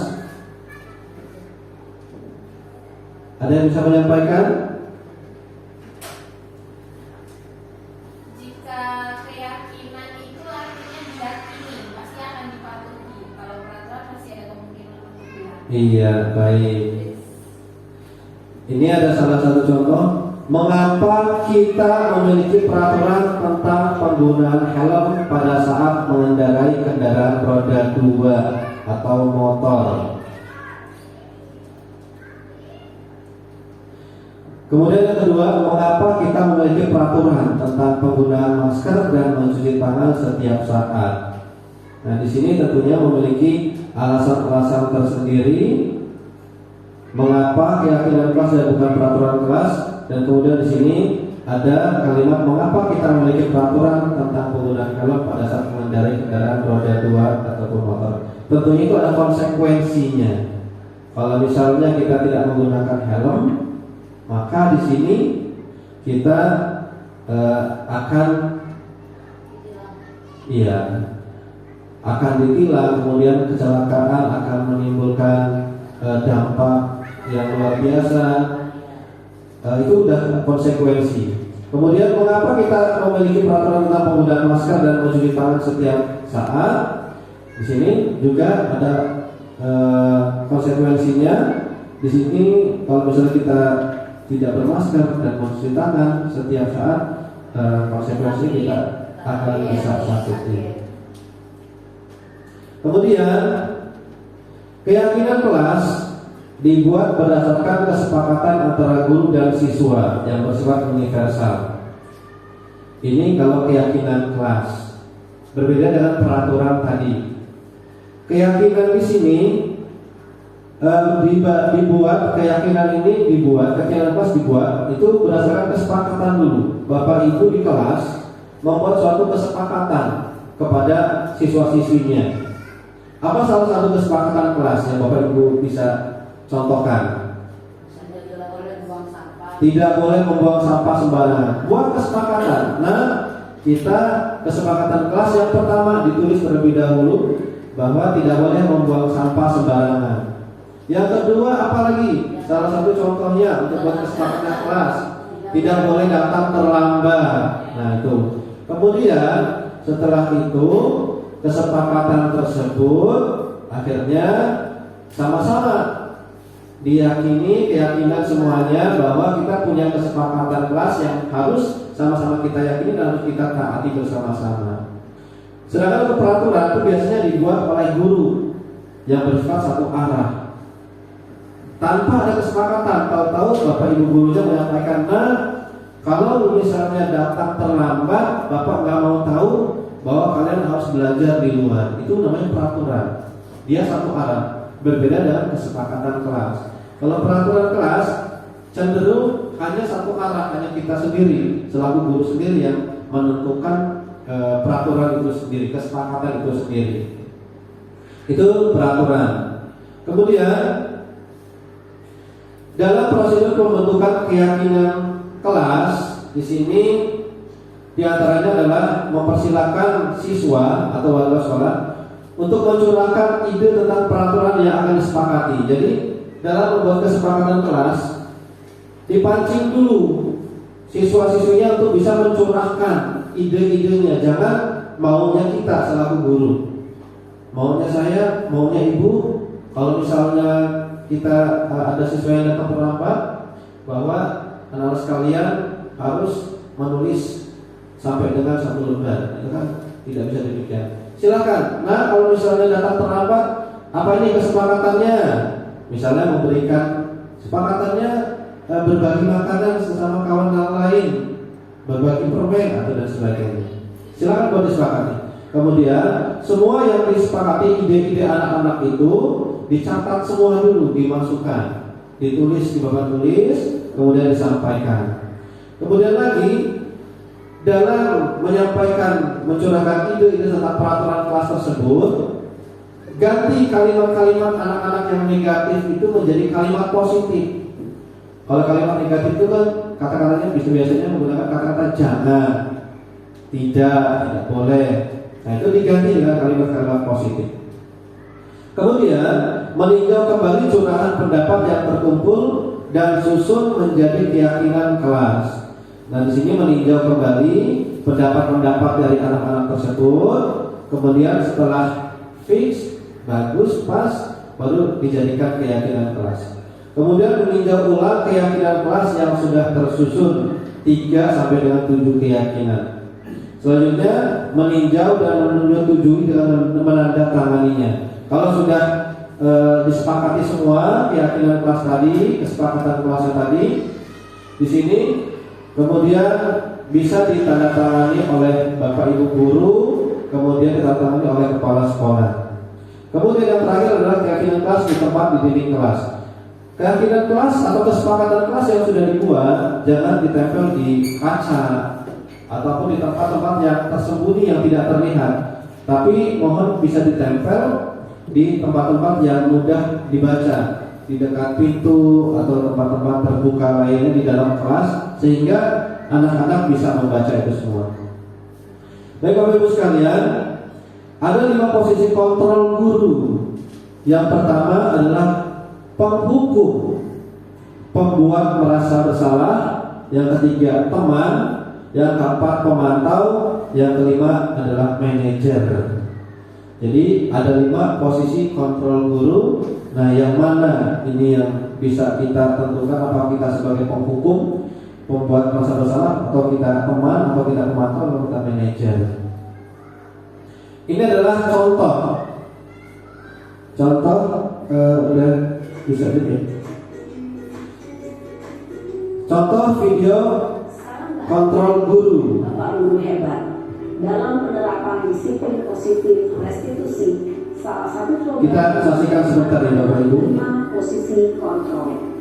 Ada yang bisa menyampaikan? Jika keyakinan itu artinya diyakini, pasti akan dipatuhi. Kalau peraturan masih ada kemungkinan untuk hilang. Iya, baik. Ini ada salah satu contoh. Mengapa kita memiliki peraturan tentang penggunaan helm pada saat mengendarai kendaraan roda 2 atau motor? Kemudian yang kedua, mengapa kita memiliki peraturan tentang penggunaan masker dan mencuci tangan setiap saat? Nah, di sini tentunya memiliki alasan-alasan tersendiri mengapa keyakinan kelas dan bukan peraturan kelas. Dan kemudian di sini ada kalimat mengapa kita memiliki peraturan tentang penggunaan helm pada saat mengendarai kendaraan roda 2 ataupun motor. Tentunya itu ada konsekuensinya. Kalau misalnya kita tidak menggunakan helm, maka di sini kita akan ditilang, kemudian kecelakaan akan menimbulkan dampak yang luar biasa. Itu udah konsekuensi. Kemudian mengapa kita memiliki peraturan tentang penggunaan masker dan mencuci tangan setiap saat? Di sini juga ada konsekuensinya. Di sini kalau misalnya kita tidak bermasker dan mencuci tangan setiap saat, konsekuensi kita akan bisa sakit. Kemudian keyakinan kelas dibuat berdasarkan kesepakatan antara guru dan siswa yang bersifat universal. Ini kalau keyakinan kelas, berbeda dengan peraturan tadi. Keyakinan di sini dibuat, keyakinan kelas dibuat itu berdasarkan kesepakatan dulu. Bapak Ibu di kelas membuat suatu kesepakatan kepada siswa-siswinya. Apa salah satu kesepakatan kelas yang Bapak Ibu bisa contohkan? Tidak boleh membuang sampah sembarangan. Buat kesepakatan. Nah, kita kesepakatan kelas yang pertama ditulis terlebih dahulu bahwa tidak boleh membuang sampah sembarangan. Yang kedua apa lagi? Salah satu contohnya untuk buat kesepakatan kelas, tidak boleh datang terlambat. Nah itu. Kemudian setelah itu kesepakatan tersebut akhirnya sama-sama diyakini, keyakinan semuanya bahwa kita punya kesepakatan kelas yang harus sama-sama kita yakini dan harus kita taati bersama-sama. Sedangkan untuk peraturan itu biasanya dibuat oleh guru yang bersifat satu arah tanpa ada kesepakatan. Tahu-tahu Bapak Ibu gurunya menyampaikan, nah kalau misalnya datang terlambat, Bapak nggak mau tahu bahwa kalian harus belajar di luar. Itu namanya peraturan. Dia satu arah, berbeda dengan kesepakatan kelas. Kalau peraturan kelas cenderung hanya satu arah, hanya kita sendiri selaku guru sendiri yang menentukan peraturan itu sendiri, kesepakatan itu sendiri. Itu peraturan. Kemudian dalam prosedur pembentukan keyakinan kelas di sini diantaranya adalah mempersilahkan siswa atau warga sekolah untuk mencurahkan ide tentang peraturan yang akan disepakati. Jadi dalam membuat kesepakatan kelas dipancing dulu siswa-siswinya untuk bisa mencurahkan ide-idenya. Jangan maunya kita selaku guru, maunya saya, maunya ibu. Kalau misalnya kita ada siswa yang datang terlambat, bahwa anak-anak sekalian harus menulis sampai dengan 1 lembar, itu kan tidak bisa demikian. Silakan. Nah, kalau misalnya datang terlambat, apa ini kesepakatannya? Misalnya memberikan kesepakatannya berbagi makanan sesama kawan lain, berbagi permen atau dan sebagainya. Silakan buat disepakati. Kemudian semua yang disepakati ide-ide anak-anak itu dicatat semua dulu, dimasukkan, ditulis di papan tulis, kemudian disampaikan. Kemudian lagi dalam menyampaikan, mencurahkan ide-ide tentang peraturan kelas tersebut, ganti kalimat-kalimat anak-anak yang negatif itu menjadi kalimat positif. Kalau kalimat negatif itu kan kata-katanya biasanya menggunakan kata-kata jangan, tidak boleh. Nah itu diganti dengan kalimat-kalimat positif. Kemudian meninjau kembali curahan pendapat yang terkumpul dan susun menjadi keyakinan kelas. Nah di sini meninjau kembali pendapat-pendapat dari anak-anak tersebut. Kemudian setelah fix, bagus, pas, baru dijadikan keyakinan kelas. Kemudian meninjau ulang keyakinan kelas yang sudah tersusun 3 sampai dengan 7 keyakinan. Selanjutnya meninjau dan menyetujui dengan menandatanganinya. Kalau sudah disepakati semua keyakinan kelas tadi, kesepakatan kelasnya tadi, di sini kemudian bisa ditandatangani oleh Bapak Ibu guru, kemudian ditandatangani oleh kepala sekolah. Kemudian yang terakhir adalah keyakinan kelas di tempat di dinding kelas. Keyakinan kelas atau kesepakatan kelas yang sudah dibuat jangan ditempel di kaca ataupun di tempat-tempat yang tersembunyi yang tidak terlihat, tapi mohon bisa ditempel di tempat-tempat yang mudah dibaca, di dekat pintu atau tempat-tempat terbuka lainnya di dalam kelas, sehingga anak-anak bisa membaca itu semua. Baik Bapak Ibu sekalian, Ada 5 posisi kontrol guru. Yang pertama adalah penghukum, pembuat merasa bersalah. Yang ketiga teman. Yang keempat pemantau. Yang kelima adalah manajer. Jadi ada 5 posisi kontrol guru. Nah, yang mana ini yang bisa kita tentukan, apakah kita sebagai penghukum, pembuat merasa bersalah, atau kita teman, atau kita pemantau, atau kita manajer. Ini adalah contoh. Udah bisa ya. Contoh video kontrol guru. Bapak Guru hebat. Dalam penerapan disiplin positif restitusi, salah satu program Kita saksikan sebentar ya Bapak Ibu. 5 posisi kontrol.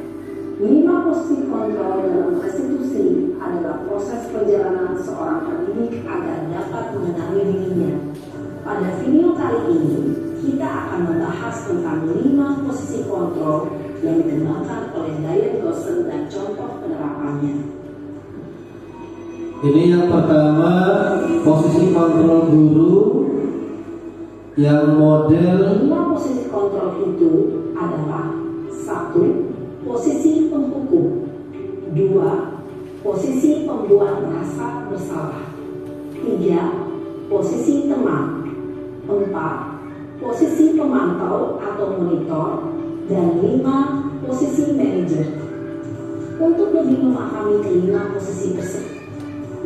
5 posisi kontrol dalam restitusi adalah proses perjalanan seorang pendidik agar dapat mengenali dirinya. Pada video kali ini, kita akan membahas tentang 5 posisi kontrol yang dikembangkan oleh Diane Gosson dan contoh penerapannya. Ini yang pertama, posisi kontrol guru yang model. 5 posisi kontrol itu adalah 1. Posisi penghukum, 2. Posisi pembuat merasa bersalah, 3. Posisi teman, 4. Posisi pemantau atau monitor, dan 5. Posisi manajer. Untuk lebih memahami kelima posisi tersebut,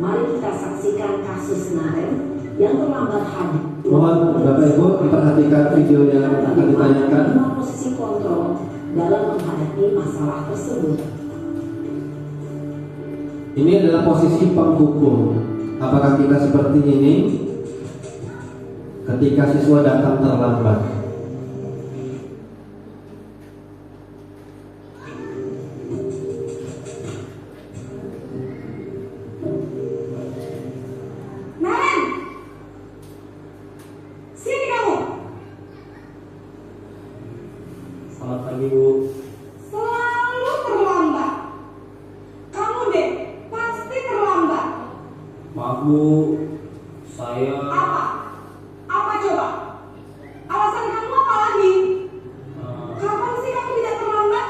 mari kita saksikan kasus Naren yang terlambat hadir. Mohon Bapak Ibu diperhatikan video yang akan ditayangkan. 5 posisi kontrol dalam menghadapi masalah tersebut. Ini adalah posisi penghukum. Apakah kita seperti ini ketika siswa datang terlambat? Selamat pagi Bu. Selalu terlambat. Kamu deh pasti terlambat. Maaf Bu, saya Apa? Apa coba? Alasan kamu apa lagi? Kapan sih kamu tidak terlambat?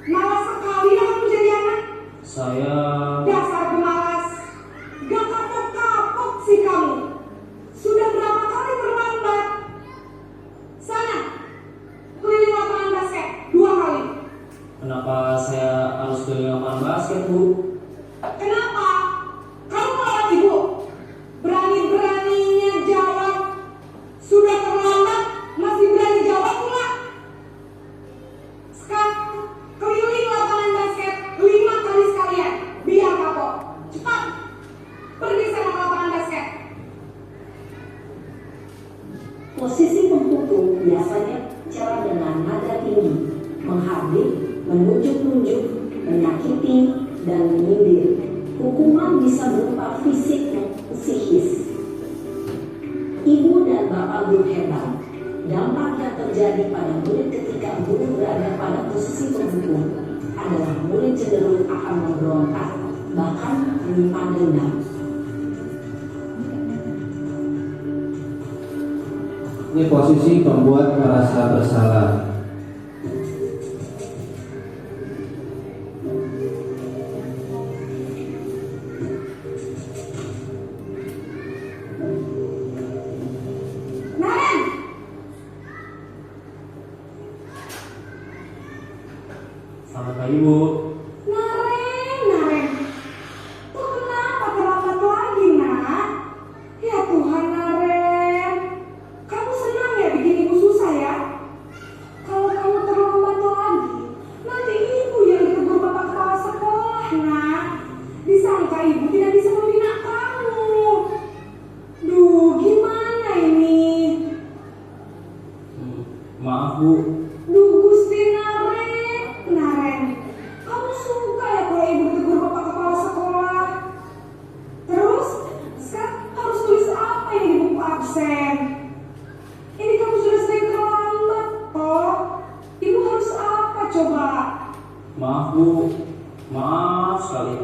Malas sekali ya kamu jadi anak. saya Dasar pemalas. Gak kapok-kapok sih kamu. Sudah berapa kali terlambat? Sana, keliling lapangan basket 2 kali. kenapa saya harus keliling lapangan basket Bu? Kenapa? Kamu melawan ibu. Berani-beraninya jawab. Sudah terlambat, masih berani jawab pula. Sekarang keliling lapangan basket 5 kali sekalian. Biar kapok. Cepat. Pergi sana ke lapangan basket. Posisi penghukum biasanya bicara dengan nada tinggi, menghardik, menunjuk-nunjuk, menyakiti, dan menyindir. Hukuman bisa berupa fisik maupun psikis. Ibu dan Bapak Guru hebat. Dampak yang terjadi pada murid ketika guru berada pada posisi penghukum adalah murid cenderung akan memberontak, bahkan menyimpan dendam. Ini posisi pembuat merasa bersalah. Naren, Selamat pagi Bu. Naren. Tuh kenapa terlambat lagi, nak? Ya Tuhan, Naren. Kamu senang ya bikin ibu susah ya? Kalau kamu terlambat lagi, nanti ibu yang ditegur bapak kepala sekolah, nak. Disangka ibu tidak bisa membina kamu. Duh, gimana ini? Maaf Bu, Duh, Gusti Naren, kamu suka ya kalau ibu ditegur bapak kepala sekolah? Terus, sekarang harus tulis apa ini di buku absen? Ini kamu sudah sering terlambat, toh. Ibu harus apa coba? maaf Bu, maaf sekali.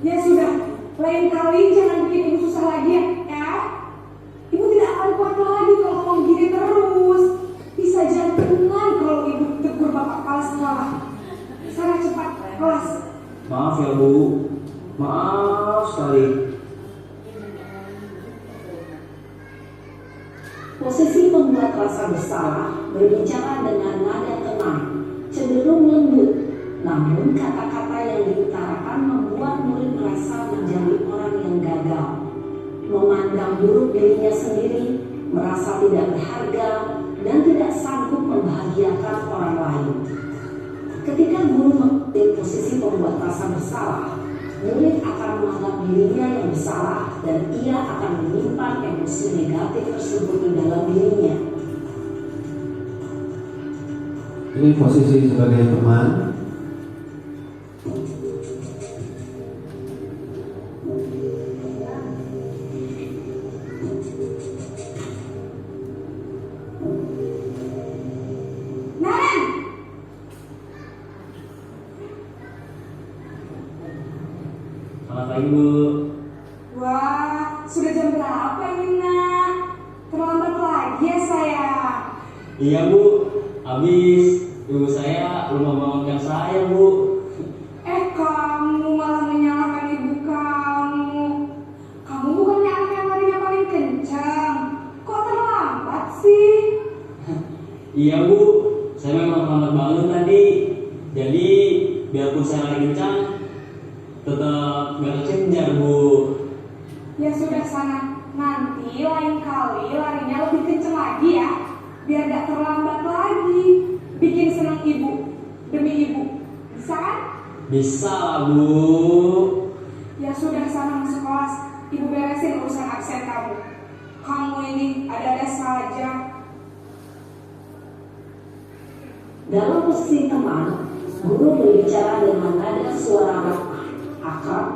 Ya sudah, lain kali jangan bikin ibu susah lagi ya. Maaf sekali. Posisi pembuat rasa bersalah berbicara dengan nada tenang, cenderung lembut, namun kata-kata yang diutarakan membuat murid merasa menjadi orang yang gagal, memandang buruk dirinya sendiri, merasa tidak berharga, dan tidak sanggup membahagiakan orang lain. Ketika guru mengambil posisi pembuat rasa bersalah, murid akan menganggap dirinya yang bersalah dan ia akan menyimpan emosi negatif tersebut di dalam dirinya. Ini posisi sebagai teman. Naren, Selamat pagi Bu. wah, sudah jam berapa ini nak? Terlambat lagi ya sayang. Iya Bu, habis ibu saya lupa bangunkan saya Bu. Kamu malah menyalahkan ibu kamu. Kamu bukannya anak yang larinya paling kencang. Kok terlambat sih? Iya Bu, saya memang terlambat bangun tadi. Jadi biarpun saya lari kencang, tetap gak kejar Bu. Ya sudah sana. Nanti lain kali larinya lebih kencang lagi ya. Biar gak terlambat lagi. Bikin senang ibu. Demi ibu. Bisa kan? Bisa lah Bu. Ya sudah sana masuk kelas. Ibu beresin urusan absen kamu. Kamu ini ada-ada saja. Dalam posisi teman, guru berbicara dengan nada suara ramah, akrab,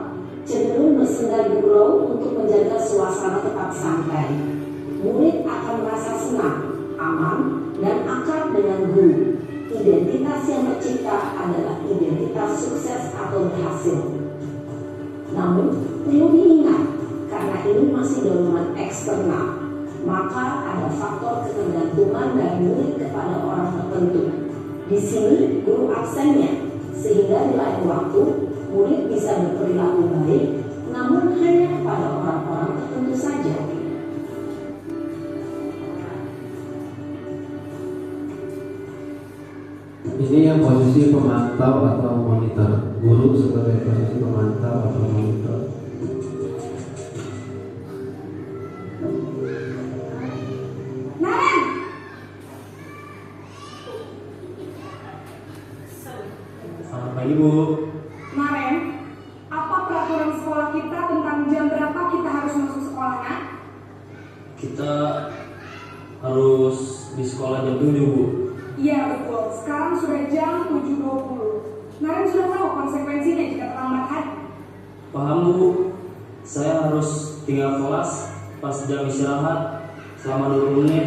cenderung bersenda gurau untuk menjaga suasana tetap santai. Murid akan merasa senang, aman, dan akrab dengan guru. Identitas yang tercipta adalah identitas sukses atau berhasil. Namun, perlu diingat, karena ini masih dorongan eksternal, maka ada faktor ketergantungan dari murid kepada orang tertentu. Di sini, guru absennya, sehingga di lain waktu, murid bisa berperilaku baik, namun hanya kepada orang-orang tertentu saja. Ini yang posisi pemantau atau monitor. Guru sebagai posisi pemantau atau monitor. Naren, Selamat pagi Bu. Naren, apa peraturan sekolah kita tentang jam berapa kita harus masuk sekolahnya? Kita harus di sekolah jam 7 Bu. Iya betul, sekarang sudah jam 7.20. Naren sudah tahu konsekuensinya jika terlambat hari. Paham Bu. Saya harus tinggal kelas pas jam istirahat selama 20 menit.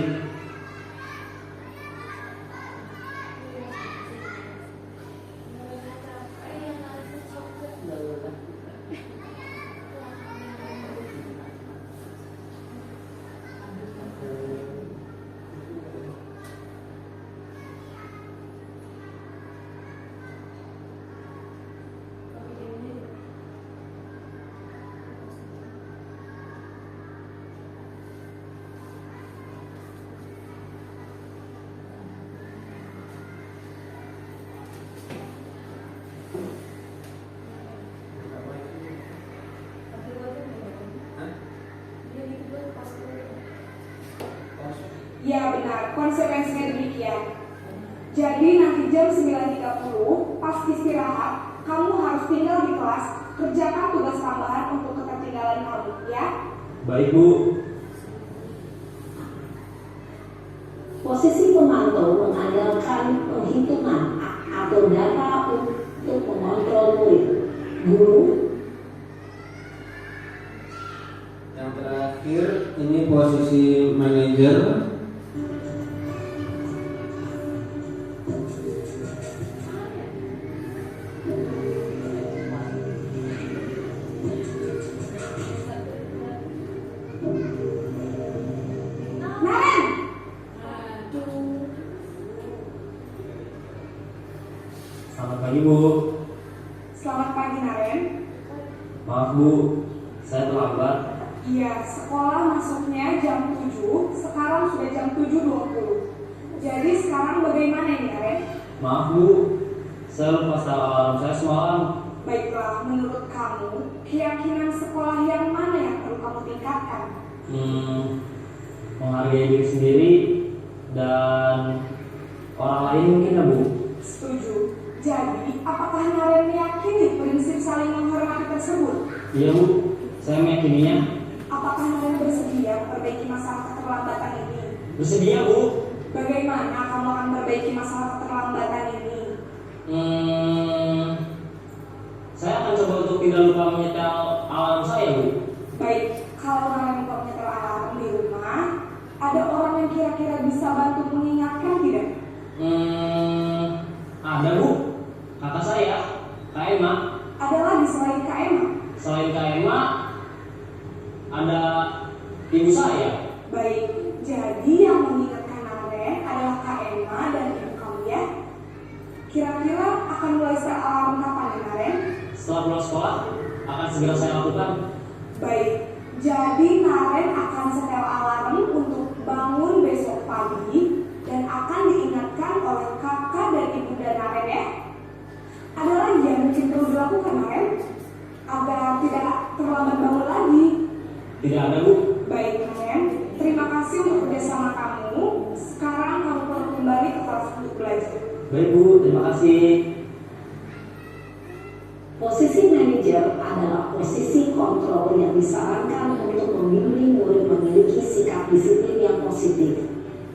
Ya benar, konsekuensinya demikian. Jadi nanti jam 9.30 pas istirahat, kamu harus tinggal di kelas, kerjakan tugas tambahan untuk ketertinggalan kamu, ya. Baik Bu. Posisi pemantau mengandalkan penghitungan atau data untuk mengontrol murid. Guru Yang terakhir ini posisi manajer. Naren, Selamat pagi Bu. selamat pagi Naren. Maaf Bu, saya terlambat. Iya, sekolah masuknya jam 7, sekarang sudah jam 7.20. Jadi sekarang bagaimana ini, Aren? Maaf Bu, saya lupa setel alarm saya semalam. Baiklah, menurut kamu, keyakinan sekolah yang mana yang perlu kamu tingkatkan? Menghargai diri sendiri dan orang lain mungkin ya Bu. Setuju. Jadi, apakah Naren meyakini prinsip saling menghormati tersebut? Iya Bu, saya meyakininya. Apakah Naren bersedia memperbaiki masalah keterlambatan ini? Bersedia Bu. Bagaimana kamu akan memperbaiki masalah keterlambatan ini? Saya akan coba untuk tidak lupa menyetel alarm saya Bu. Baik, kalau Naren lupa menyetel alarm di rumah, ada orang yang kira-kira bisa bantu mengingatkan tidak? Ada Bu, kakak saya, Kak Emma. Ada lagi selain Kak Emma? Selain Kak Emma, ada ibu saya. Baik, jadi yang mengingatkan Naren adalah Kak Emma dan ibu kamu ya. Kira-kira akan mulai setel alarm kapan ya Naren? Setelah pulang sekolah, akan segera saya lakukan. Baik, jadi Naren akan setel alarm untuk bangun besok pagi dan akan diingatkan oleh kakak dan ibunda Naren ya. Ada lagi yang mungkin perlu dilakukan Naren agar tidak terlambat bangun lagi? Tidak ada Bu. Baik Naren, terima kasih untuk kerjasama kamu. Sekarang kamu perlu kembali ke kelas untuk belajar. Baik Bu, terima kasih. Posisi manajer adalah posisi kontrol yang disarankan untuk membimbing murid memiliki sikap disiplin yang positif,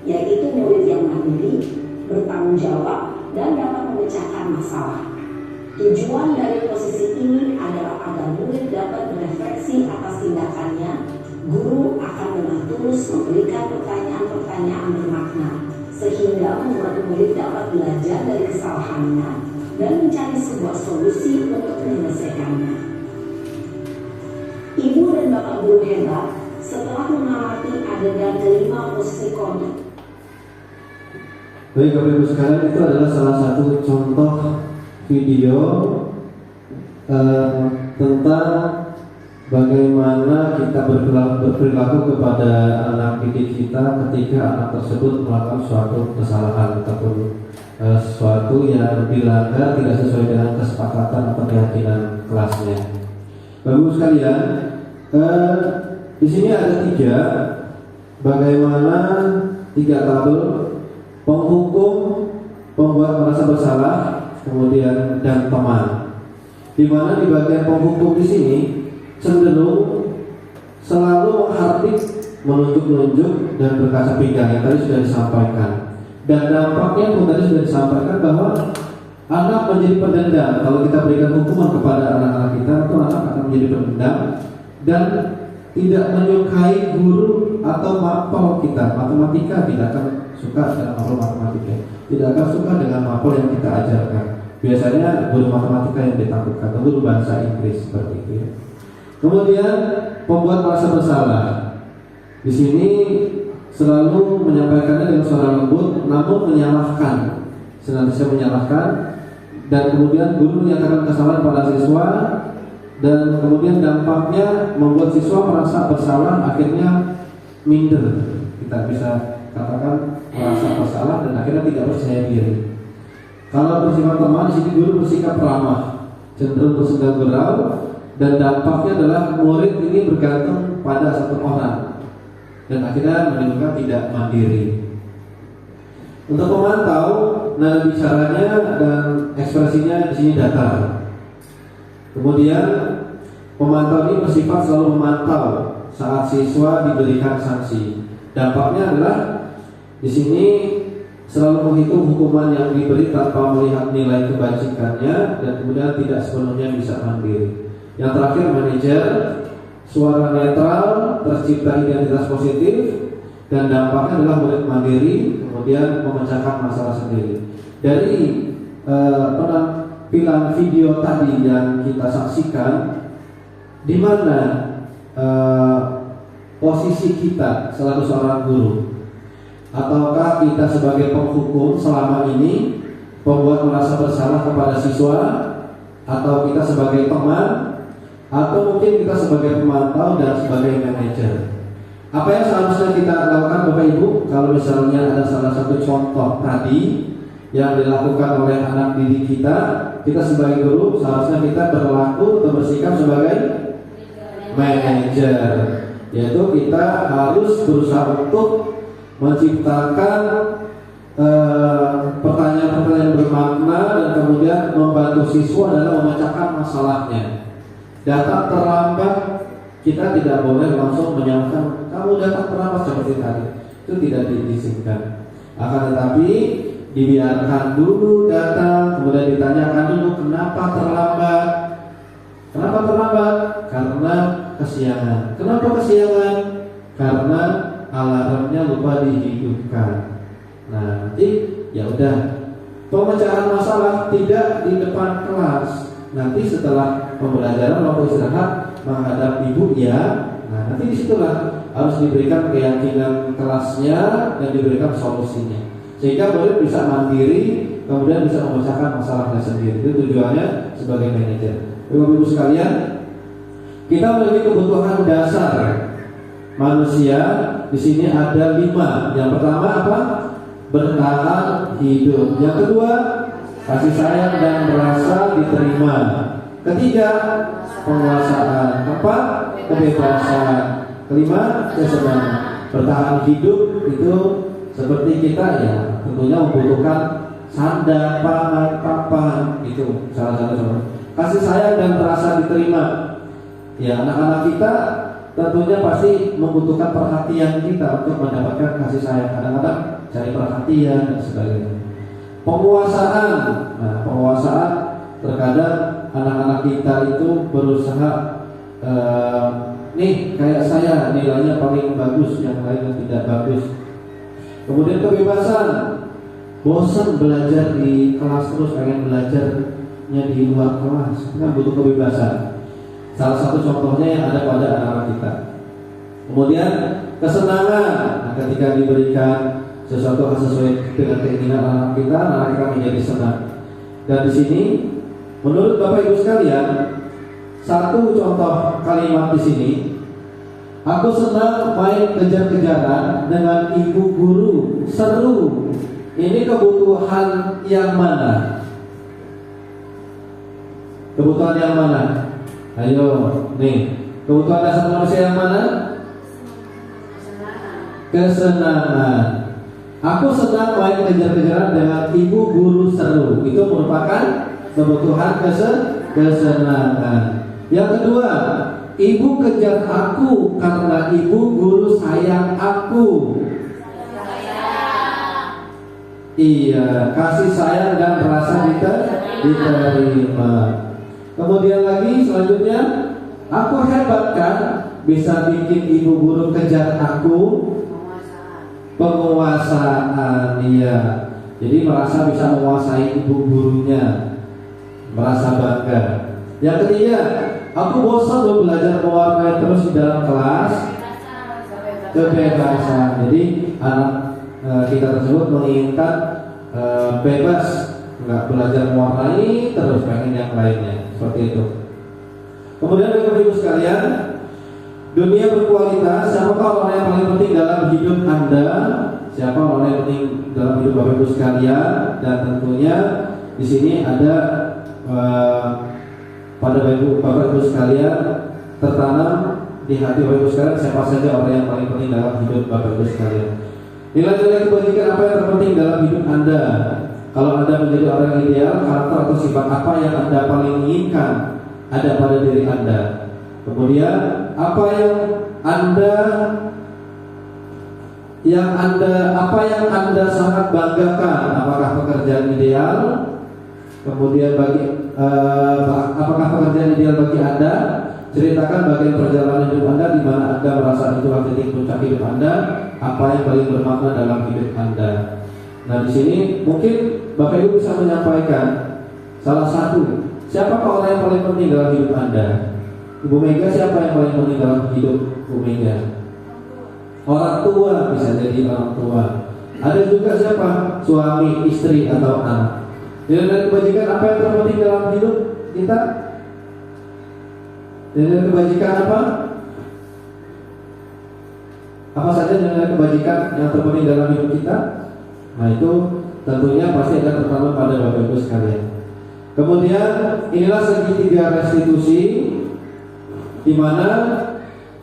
yaitu murid yang mandiri, bertanggung jawab, dan dapat memecahkan masalah. Tujuan dari posisi ini adalah agar murid dapat berefleksi atas tindakannya. Guru akan dengan tulus memberikan pertanyaan-pertanyaan bermakna, sehingga membuat murid dapat belajar dari kesalahannya dan mencari sebuah solusi untuk menyelesaikannya. Ibu dan bapak guru hebat setelah mengamati adegan kelima posisi kontrol. Baik Bapak Ibu sekalian, itu adalah salah satu contoh video tentang bagaimana kita berperilaku kepada anak didik kita ketika anak tersebut melakukan suatu kesalahan ataupun sesuatu yang dilanggar tidak sesuai dengan kesepakatan atau keyakinan kelasnya. Bapak Ibu sekalian, di sini ada bagaimana tiga tabel: penghukum, pembuat merasa bersalah, kemudian dan teman. Di mana di bagian penghukum di sini cenderung selalu menghardik, menunjuk-nunjuk dan berkaca pinggang yang tadi sudah disampaikan. Dan dampaknya pun tadi sudah disampaikan bahwa anak menjadi pendendam. Kalau kita berikan hukuman kepada anak-anak kita, itu anak akan menjadi pendendam dan tidak menyukai guru atau mapel kita. Matematika tidak akan suka dengan mapel matematika, tidak akan suka dengan mapel yang kita ajarkan. Biasanya guru matematika yang ditakutkan, atau guru bahasa Inggris seperti itu ya. Kemudian pembuat merasa bersalah. Di sini selalu menyampaikannya dengan suara lembut, namun menyalahkan, senantiasa menyalahkan, dan kemudian guru menyatakan kesalahan pada siswa, dan kemudian dampaknya membuat siswa merasa bersalah, akhirnya minder. Kita bisa katakan merasa bersalah dan akhirnya tidak percaya diri. Kalau bersifat teman, di sini guru bersikap ramah, cenderung bersegah gurau, dan dampaknya adalah murid ini bergantung pada satu orang dan akhirnya menimbulkan tidak mandiri. Untuk memantau, nada bicaranya dan ekspresinya di sini datar. Kemudian pemantau ini bersifat selalu memantau saat siswa diberikan sanksi. Dampaknya adalah di sini selalu menghitung hukuman yang diberi tanpa melihat nilai kebajikannya dan kemudian tidak sepenuhnya bisa mandiri. Yang terakhir manajer, suara netral, tercipta identitas positif, dan dampaknya adalah murid mandiri, kemudian memecahkan masalah sendiri. Dari penampilan video tadi yang kita saksikan, di mana posisi kita selaku seorang guru, ataukah kita sebagai penghukum selama ini, pembuat merasa bersalah kepada siswa, atau kita sebagai teman, atau mungkin kita sebagai pemantau dan sebagai manajer. Apa yang seharusnya kita lakukan Bapak Ibu kalau misalnya ada salah satu contoh tadi yang dilakukan oleh anak didik kita sebagai guru seharusnya kita berlaku atau bersikap sebagai manajer, yaitu kita harus berusaha untuk menciptakan pertanyaan-pertanyaan bermakna dan kemudian membantu siswa dalam memecahkan masalahnya. Datang terlambat, kita tidak boleh langsung menyalahkan kamu datang terlambat seperti tadi. Itu tidak diizinkan. Akan tetapi dibiarkan dulu datang, kemudian ditanyakan dulu kenapa terlambat. Kenapa terlambat? Karena kesiangan. Kenapa kesiangan? Karena alarmnya lupa dihidupkan. Nah, nanti ya udah, pemecahan masalah tidak di depan kelas. Nanti setelah pembelajaran waktu istirahat menghadap ibu ya. Nah, nanti disitulah harus diberikan keyakinan kelasnya dan diberikan solusinya, sehingga murid bisa mandiri, kemudian bisa memecahkan masalahnya sendiri. Itu tujuannya sebagai manajer. Ibu-ibu sekalian, kita memiliki kebutuhan dasar manusia. Di sini ada 5. Yang pertama apa? Bertahan hidup. Yang kedua, kasih sayang dan merasa diterima. Ketiga, penguasaan. Keempat, kebebasan. Kelima, kesenangan. Bertahan hidup itu seperti kita ya, tentunya membutuhkan sandang, pangan, papan. Itu salah satu. Kasih sayang dan merasa diterima. Ya, anak-anak kita tentunya pasti membutuhkan perhatian kita untuk mendapatkan kasih sayang. Kadang-kadang cari perhatian dan sebagainya. Penguasaan. Nah, penguasaan terkadang anak-anak kita itu berusaha nih kayak saya nilainya paling bagus, yang lainnya tidak bagus. Kemudian kebebasan. Bosan belajar di kelas terus, pengen belajarnya di luar kelas. Kita butuh kebebasan. Salah satu contohnya yang ada pada anak-anak kita. Kemudian kesenangan. Nah, ketika diberikan sesuatu sesuai dengan keinginan anak kita menjadi senang. Dan di sini, menurut Bapak Ibu sekalian, satu contoh kalimat di sini, aku senang main kejar-kejaran dengan ibu guru, seru. Ini kebutuhan yang mana? Kebutuhan yang mana? Ayo, nih, kebutuhan dasar manusia yang mana? Kesenangan. Aku senang main kejar-kejaran dengan ibu guru seru. Itu merupakan kebutuhan kesenangan. Yang kedua, ibu kejar aku karena ibu guru sayang aku. Iya, kasih sayang dan rasa diterima. Kemudian lagi selanjutnya, aku hebat kan, bisa bikin ibu guru kejar aku. Penguasaan, iya. Jadi merasa bisa menguasai ibu gurunya, merasa bangga. Yang ketiga, aku bosan loh belajar mewarnai terus di dalam kelas. Kebebasan. Jadi anak kita tersebut menginginkan bebas, nggak belajar mewarnai terus, pengen yang lainnya, seperti itu. Kemudian Bapak Ibu sekalian, dunia berkualitas. Siapakah orang yang paling penting dalam hidup Anda? Siapa orang yang penting dalam hidup Bapak Ibu sekalian? Dan tentunya di sini ada pada Bapak Ibu sekalian tertanam di hati Bapak Ibu sekalian siapa saja orang yang paling penting dalam hidup Bapak Ibu sekalian. Nilai-nilai kebajikan apa yang terpenting dalam hidup Anda? Kalau Anda menjadi orang yang ideal, karakter atau sifat apa yang Anda paling inginkan ada pada diri Anda? Kemudian apa yang Anda sangat banggakan? Apakah pekerjaan ideal? Kemudian apakah pekerjaan ideal bagi Anda? Ceritakan bagian perjalanan hidup Anda di mana Anda merasa itulah titik puncak hidup Anda. Apa yang paling bermakna dalam hidup Anda? Nah, di sini mungkin Bapak Ibu bisa menyampaikan salah satu. Siapa orang yang paling penting dalam hidup Anda? Ibu Mega, siapa yang paling penting dalam hidup Ibu Mega? Orang tua, bisa jadi orang tua. Ada juga siapa? Suami, istri, atau anak. Nilai kebajikan apa yang terpenting dalam hidup kita? Nilai kebajikan apa? Apa saja nilai kebajikan yang terpenuhi dalam hidup kita? Nah itu tentunya pasti akan tertanam pada Bapak Ibu sekalian. Kemudian inilah segitiga restitusi, di mana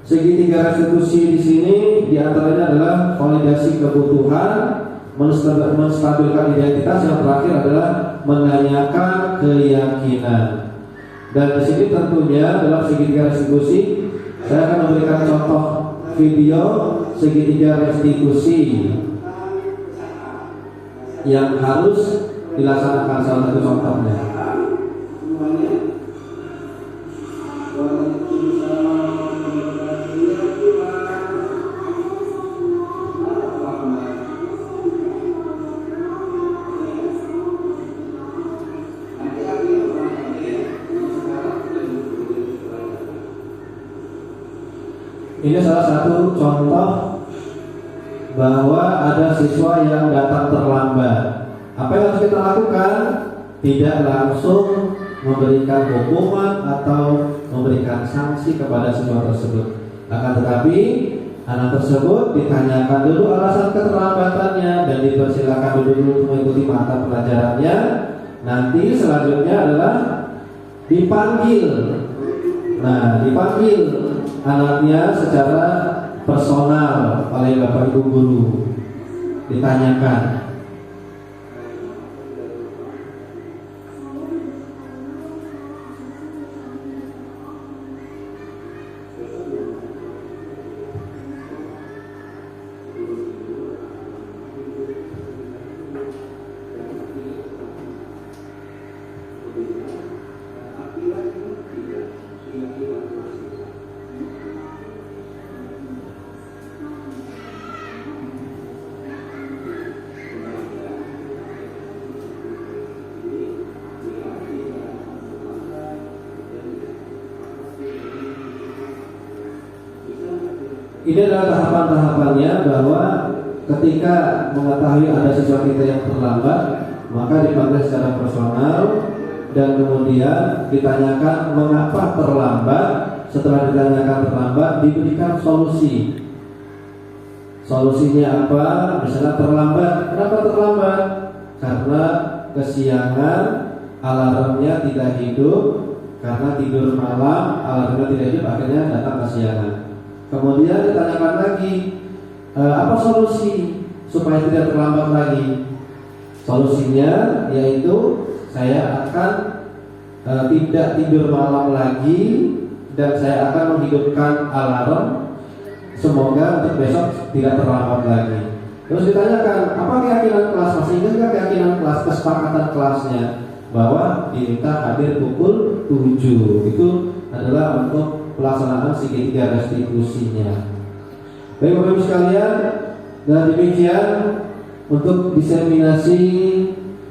segitiga restitusi di sini diantaranya adalah validasi kebutuhan, menstabilkan identitas, yang terakhir adalah menanyakan keyakinan. Dan di sini tentunya dalam segitiga restitusi saya akan memberikan contoh video segitiga restitusi yang harus dilaksanakan. Salah satu contohnya. Ini salah satu contoh bahwa ada siswa yang datang terlambat. Apa yang harus kita lakukan? Tidak langsung memberikan hukuman atau memberikan sanksi kepada siswa tersebut. Akan tetapi anak tersebut ditanyakan dulu alasan keterlambatannya dan dipersilakan dulu mengikuti mata pelajarannya. Nanti selanjutnya adalah dipanggil. Nah, dipanggil anaknya secara personal oleh Bapak Ibu guru, ditanyakan. Ini adalah tahapan-tahapannya, bahwa ketika mengetahui ada siswa kita yang terlambat, maka dipanggil secara personal dan kemudian ditanyakan mengapa terlambat. Setelah ditanyakan terlambat, diberikan solusi. Solusinya apa? Misalnya terlambat. Kenapa terlambat? Karena kesiangan, alarmnya tidak hidup. Karena tidur malam, alarmnya tidak hidup, akhirnya datang kesiangan. Kemudian ditanyakan lagi, apa solusi supaya tidak terlambat lagi? Solusinya yaitu saya akan tidak tidur malam lagi dan saya akan menghidupkan alarm, semoga untuk besok tidak terlambat lagi. Terus ditanyakan, apa keyakinan kelas? Masih ingat nggak keyakinan kelas, kesepakatan kelasnya bahwa diminta hadir pukul 7. Itu adalah untuk pelaksanaan segitiga restitusinya. Baik Bapak Ibu sekalian, dan demikian untuk diseminasi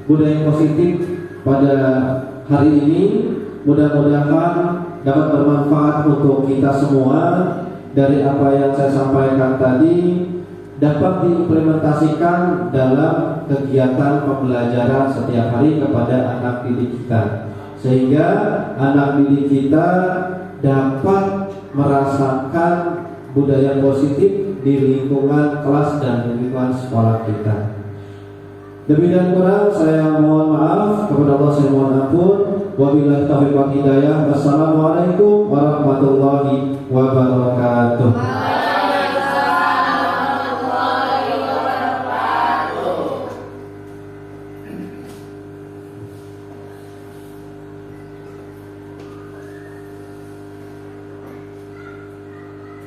budaya positif pada hari ini, mudah-mudahan dapat bermanfaat untuk kita semua. Dari apa yang saya sampaikan tadi dapat diimplementasikan dalam kegiatan pembelajaran setiap hari kepada anak didik kita, sehingga anak didik kita dapat merasakan budaya positif di lingkungan kelas dan lingkungan sekolah kita. Demikian kurang saya mohon maaf, kepada Allah saya mohon ampun. Wabillahi taufiq wal hidayah. Wassalamualaikum warahmatullahi wabarakatuh.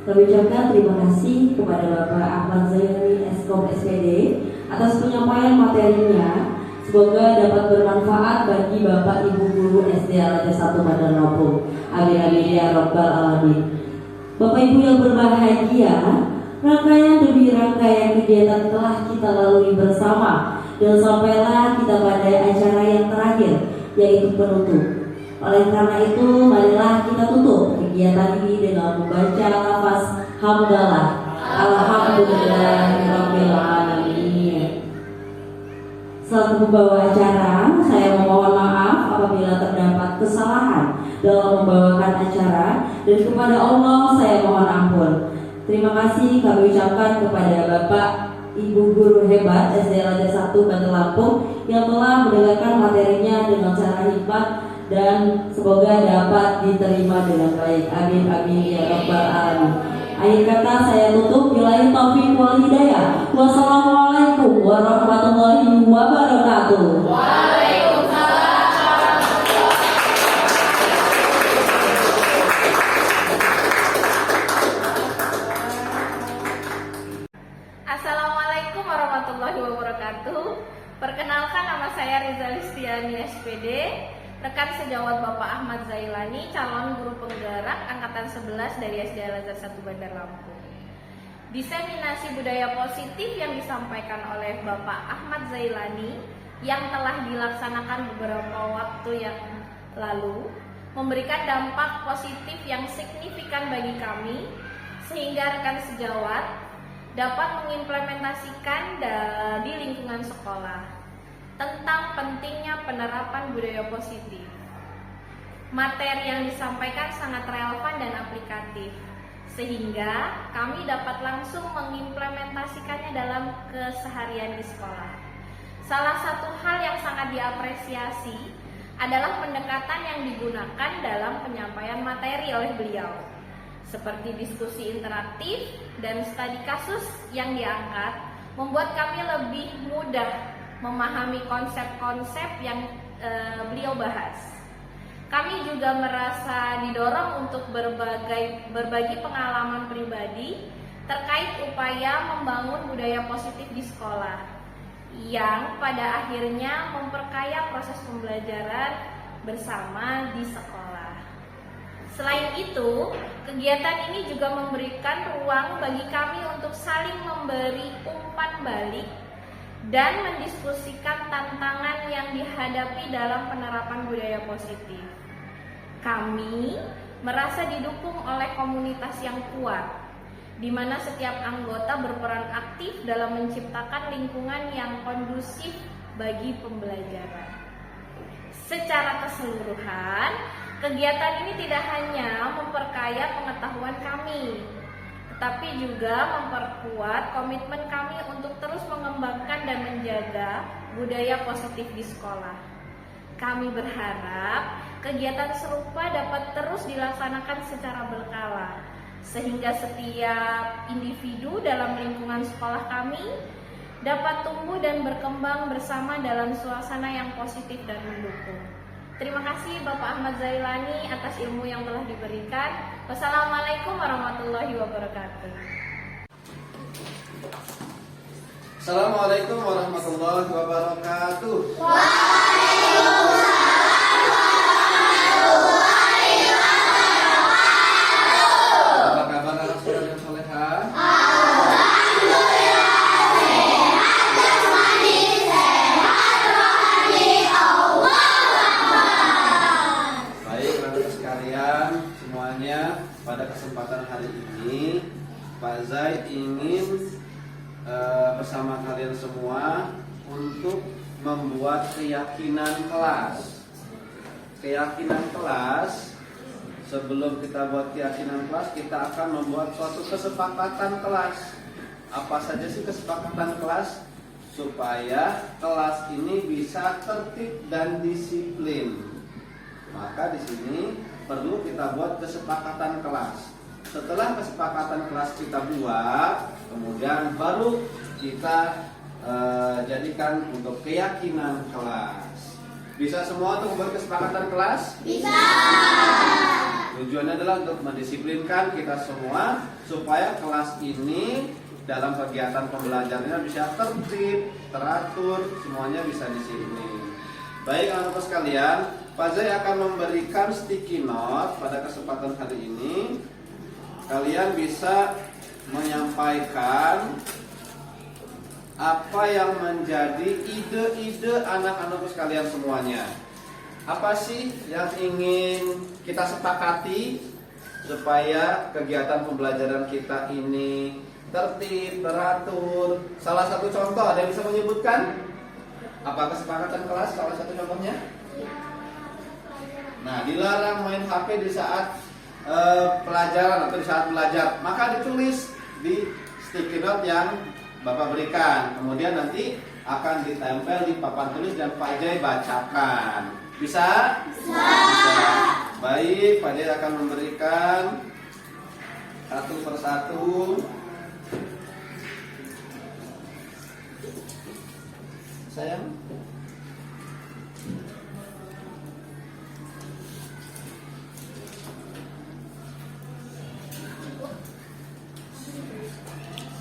Kami ucapkan terima kasih kepada Bapak Ahmad Zaini Eskom SPD atas penyampaian materinya. Semoga dapat bermanfaat bagi Bapak Ibu guru SD Al-Raja 1 Bandar Lampung. Amin amin ya rabbal alamin. Bapak Ibu yang berbahagia, rangkaian demi rangkaian kegiatan telah kita lalui bersama dan sampailah kita pada acara yang terakhir, yaitu penutup. Oleh karena itu, marilah kita tutup kegiatan ini dengan membaca lafaz hamdalah. Alhamdulillahirabbil alamin. Selaku pembawa acara, saya memohon maaf apabila terdapat kesalahan dalam membawakan acara, dan kepada Allah saya mohon ampun. Terima kasih kami ucapkan kepada Bapak Ibu Guru hebat SD Raja 1 Bandar Lampung yang telah mendengarkan materinya dengan cara hikmat dan semoga dapat diterima dengan baik. Amin amin ya rabbal alamin. Akhir kata saya tutup. Billahi taufiq wal hidayah. Wassalamualaikum warahmatullahi wabarakatuh. Assalamualaikum warahmatullahi wabarakatuh. Perkenalkan, nama saya Rizal Listiani SPD, rekan sejawat Bapak Ahmad Zailani, calon guru penggerak angkatan 11 dari SD Al-Azhar 1 Bandar Lampung. Diseminasi budaya positif yang disampaikan oleh Bapak Ahmad Zailani yang telah dilaksanakan beberapa waktu yang lalu memberikan dampak positif yang signifikan bagi kami, sehingga rekan sejawat dapat mengimplementasikan di lingkungan sekolah tentang pentingnya penerapan budaya positif. Materi yang disampaikan sangat relevan dan aplikatif, sehingga kami dapat langsung mengimplementasikannya dalam keseharian di sekolah. Salah satu hal yang sangat diapresiasi adalah pendekatan yang digunakan dalam penyampaian materi oleh beliau, seperti diskusi interaktif dan studi kasus yang diangkat, membuat kami lebih mudah memahami konsep-konsep yang beliau bahas. Kami juga merasa didorong untuk berbagi pengalaman pribadi terkait upaya membangun budaya positif di sekolah, yang pada akhirnya memperkaya proses pembelajaran bersama di sekolah. Selain itu, kegiatan ini juga memberikan ruang bagi kami untuk saling memberi umpan balik dan mendiskusikan tantangan yang dihadapi dalam penerapan budaya positif. Kami merasa didukung oleh komunitas yang kuat, di mana setiap anggota berperan aktif dalam menciptakan lingkungan yang kondusif bagi pembelajaran. Secara keseluruhan, kegiatan ini tidak hanya memperkaya pengetahuan kami, tetapi juga memperkuat komitmen kami untuk terus mengembangkan dan menjaga budaya positif di sekolah. Kami berharap kegiatan serupa dapat terus dilaksanakan secara berkala, sehingga setiap individu dalam lingkungan sekolah kami dapat tumbuh dan berkembang bersama dalam suasana yang positif dan mendukung. Terima kasih Bapak Ahmad Zailani atas ilmu yang telah diberikan. Wassalamualaikum warahmatullahi wabarakatuh. Assalamualaikum warahmatullahi wabarakatuh. Apa kabar anak soleh dan solehah? Baik, rekan sekalian semuanya, pada kesempatan hari ini Pak Zaid ingin bersama kalian semua untuk membuat keyakinan kelas. Keyakinan kelas, sebelum kita buat keyakinan kelas, kita akan membuat suatu kesepakatan kelas. Apa saja sih kesepakatan kelas? Supaya kelas ini bisa tertib dan disiplin. Maka di sini perlu kita buat kesepakatan kelas. Setelah kesepakatan kelas kita buat, kemudian baru kita jadikan untuk keyakinan kelas. Bisa semua untuk membuat kesepakatan kelas? Bisa. Tujuannya adalah untuk mendisiplinkan kita semua supaya kelas ini dalam kegiatan pembelajarannya bisa tertib, teratur, semuanya bisa disiplin. Baik anak-anak sekalian, Pak Zai akan memberikan sticky note pada kesempatan hari ini. Kalian bisa menyampaikan apa yang menjadi ide-ide anak-anak sekalian semuanya. Apa sih yang ingin kita sepakati supaya kegiatan pembelajaran kita ini tertib, teratur? Salah satu contoh, ada yang bisa menyebutkan? Apa kesepakatan kelas? Salah satu contohnya? Nah, dilarang main HP di saat pelajaran atau di saat belajar. Maka ditulis di sticky note yang Bapak berikan. Kemudian nanti akan ditempel di papan tulis dan Pak Jai bacakan. Bisa? Bisa. Baik, Pak Jai akan memberikan satu persatu. Sayang.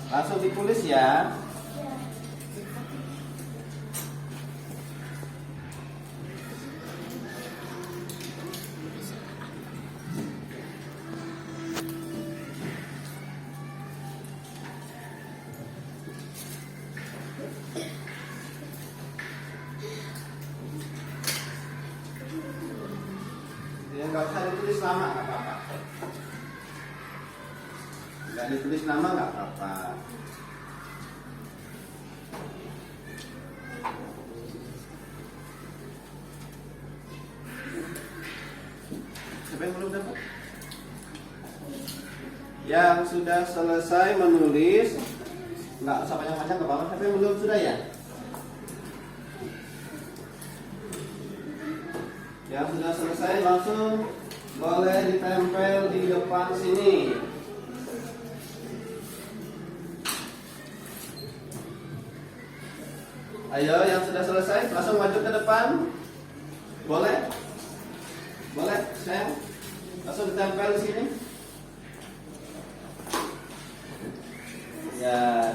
Langsung ditulis ya. Ya, nggak usah ditulis nama, nggak apa-apa. Nggak ditulis nama nggak apa-apa. Siapa yang belum dapat? Yang sudah selesai menulis, nggak usah panjang-panjang, nggak apa-apa. Siapa yang belum sudah ya? Yang sudah selesai langsung boleh ditempel di depan sini. Ayo, yang sudah selesai langsung maju ke depan. Boleh? Boleh, sayang? Langsung ditempel di sini. Ya,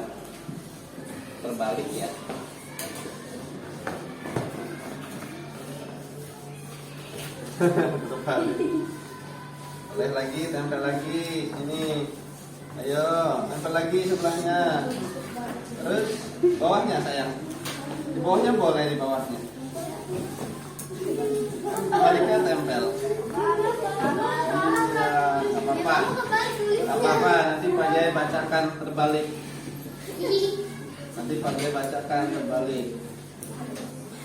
terbalik ya. Terbalik. Boleh lagi, tempel lagi. Ini. Ayo, tempel lagi sebelahnya. Terus bawahnya sayang. Di bawahnya boleh, di bawahnya. Baliknya tempel. Ya, nggak apa-apa. Nggak apa-apa, nanti Pak Jai bacakan terbalik. Nanti Pak Jai bacakan terbalik.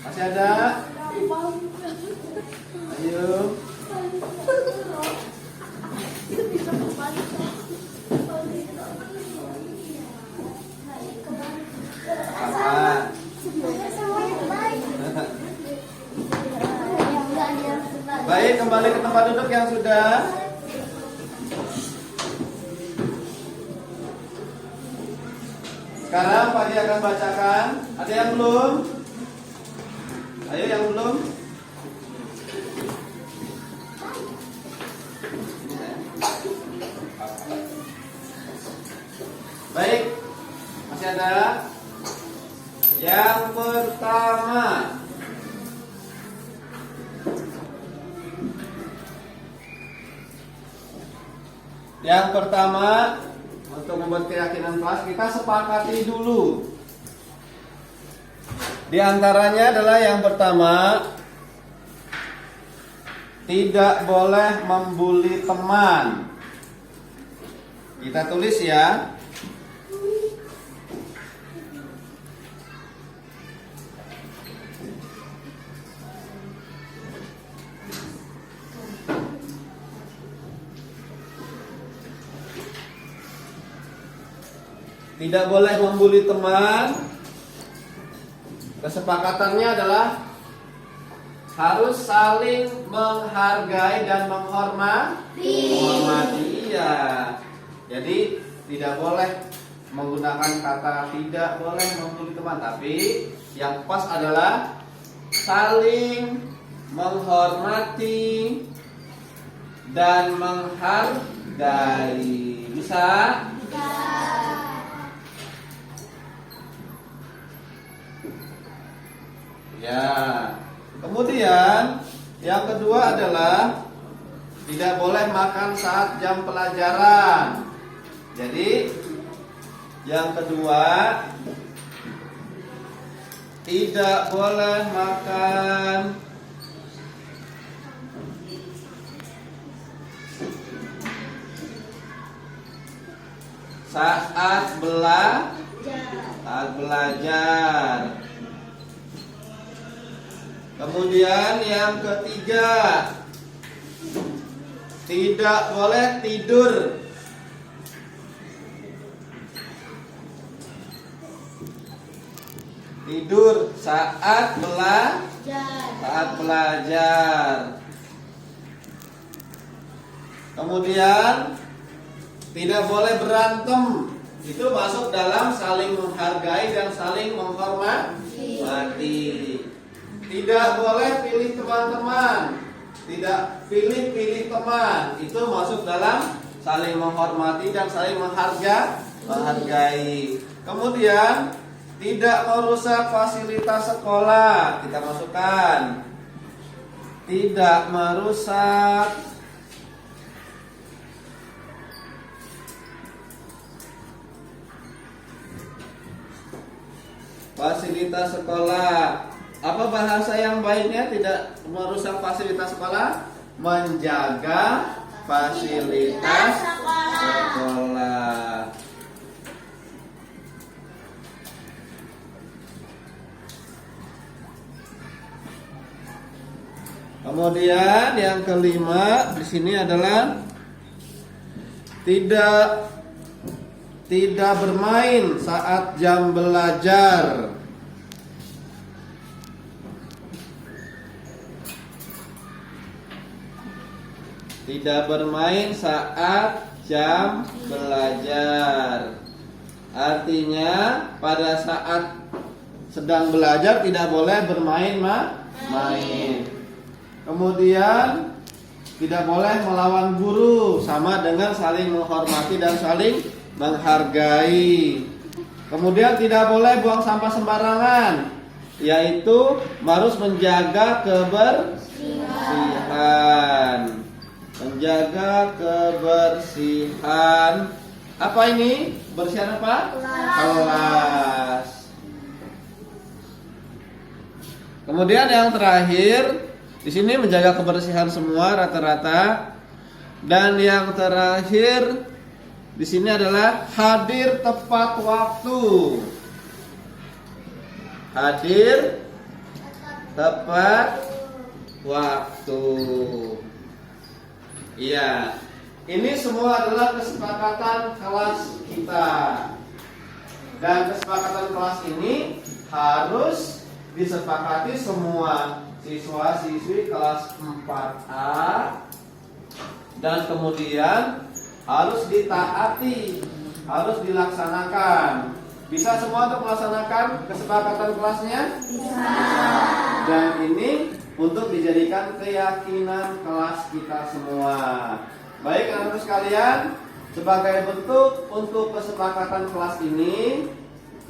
Masih ada? Ayo. Apa? Baik, kembali ke tempat duduk yang sudah. Sekarang Pak Jai akan bacakan. Ada yang belum? Ayo yang belum. Baik, masih ada. Yang pertama, untuk membuat keyakinan kelas kita sepakati dulu. Di antaranya adalah yang pertama, tidak boleh membuli teman. Kita tulis ya. Tidak boleh membuli teman. Kesepakatannya adalah harus saling menghargai dan menghormati. Iya. Jadi tidak boleh menggunakan kata tidak boleh membuli teman, tapi yang pas adalah saling menghormati dan menghargai. Bisa? Ya. Kemudian yang kedua adalah tidak boleh makan saat jam pelajaran. Jadi yang kedua, tidak boleh makan saat belajar. Kemudian yang ketiga, Tidak boleh tidur. Tidur saat belajar. Kemudian tidak boleh berantem. Itu masuk dalam saling menghargai dan saling menghormati. Tidak boleh pilih teman-teman. Tidak pilih-pilih teman. Itu masuk dalam saling menghormati dan saling menghargai. Kemudian tidak merusak fasilitas sekolah. Kita masukkan. Tidak merusak fasilitas sekolah. Apa bahasa yang baiknya? Tidak merusak fasilitas sekolah, menjaga fasilitas sekolah. Kemudian yang kelima di sini adalah tidak bermain saat jam belajar. Tidak bermain saat jam belajar. Artinya pada saat sedang belajar tidak boleh bermain. Kemudian tidak boleh melawan guru, sama dengan saling menghormati dan saling menghargai. Kemudian tidak boleh buang sampah sembarangan, yaitu harus menjaga kebersihan. Menjaga kebersihan. Apa ini? Bersihan apa? Kelas. Kemudian yang terakhir, di sini menjaga kebersihan semua rata-rata. Dan yang terakhir di sini adalah hadir tepat waktu. Hadir tepat waktu. Iya, ini semua adalah kesepakatan kelas kita. Dan kesepakatan kelas ini harus disepakati semua siswa-siswi kelas 4A. Dan kemudian harus ditaati, harus dilaksanakan. Bisa semua untuk melaksanakan kesepakatan kelasnya? Bisa. Dan ini untuk dijadikan keyakinan kelas kita semua. Baik anak-anak sekalian, sebagai bentuk untuk kesepakatan kelas ini,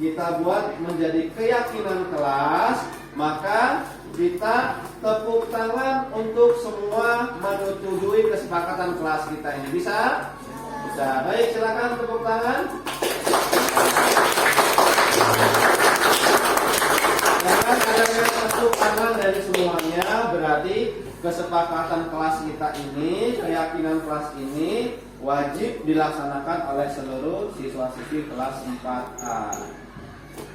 kita buat menjadi keyakinan kelas. Maka kita tepuk tangan untuk semua menyetujui kesepakatan kelas kita ini. Bisa? Bisa. Baik, silakan tepuk tangan. Jangan ada yang tepuk tangan dari semuanya. Berarti kesepakatan kelas kita ini, keyakinan kelas ini wajib dilaksanakan oleh seluruh siswa-siswi kelas 4A.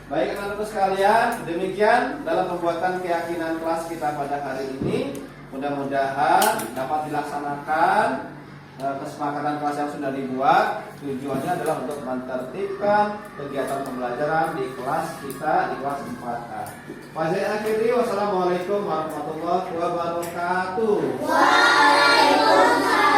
Baik anak-anak sekalian, demikian dalam pembuatan keyakinan kelas kita pada hari ini. Mudah-mudahan dapat dilaksanakan kesepakatan kelas yang sudah dibuat. Tujuannya adalah untuk menertibkan kegiatan pembelajaran di kelas kita, di kelas 4A. Saya akhiri, wassalamualaikum warahmatullahi wabarakatuh. Waalaikumsalam.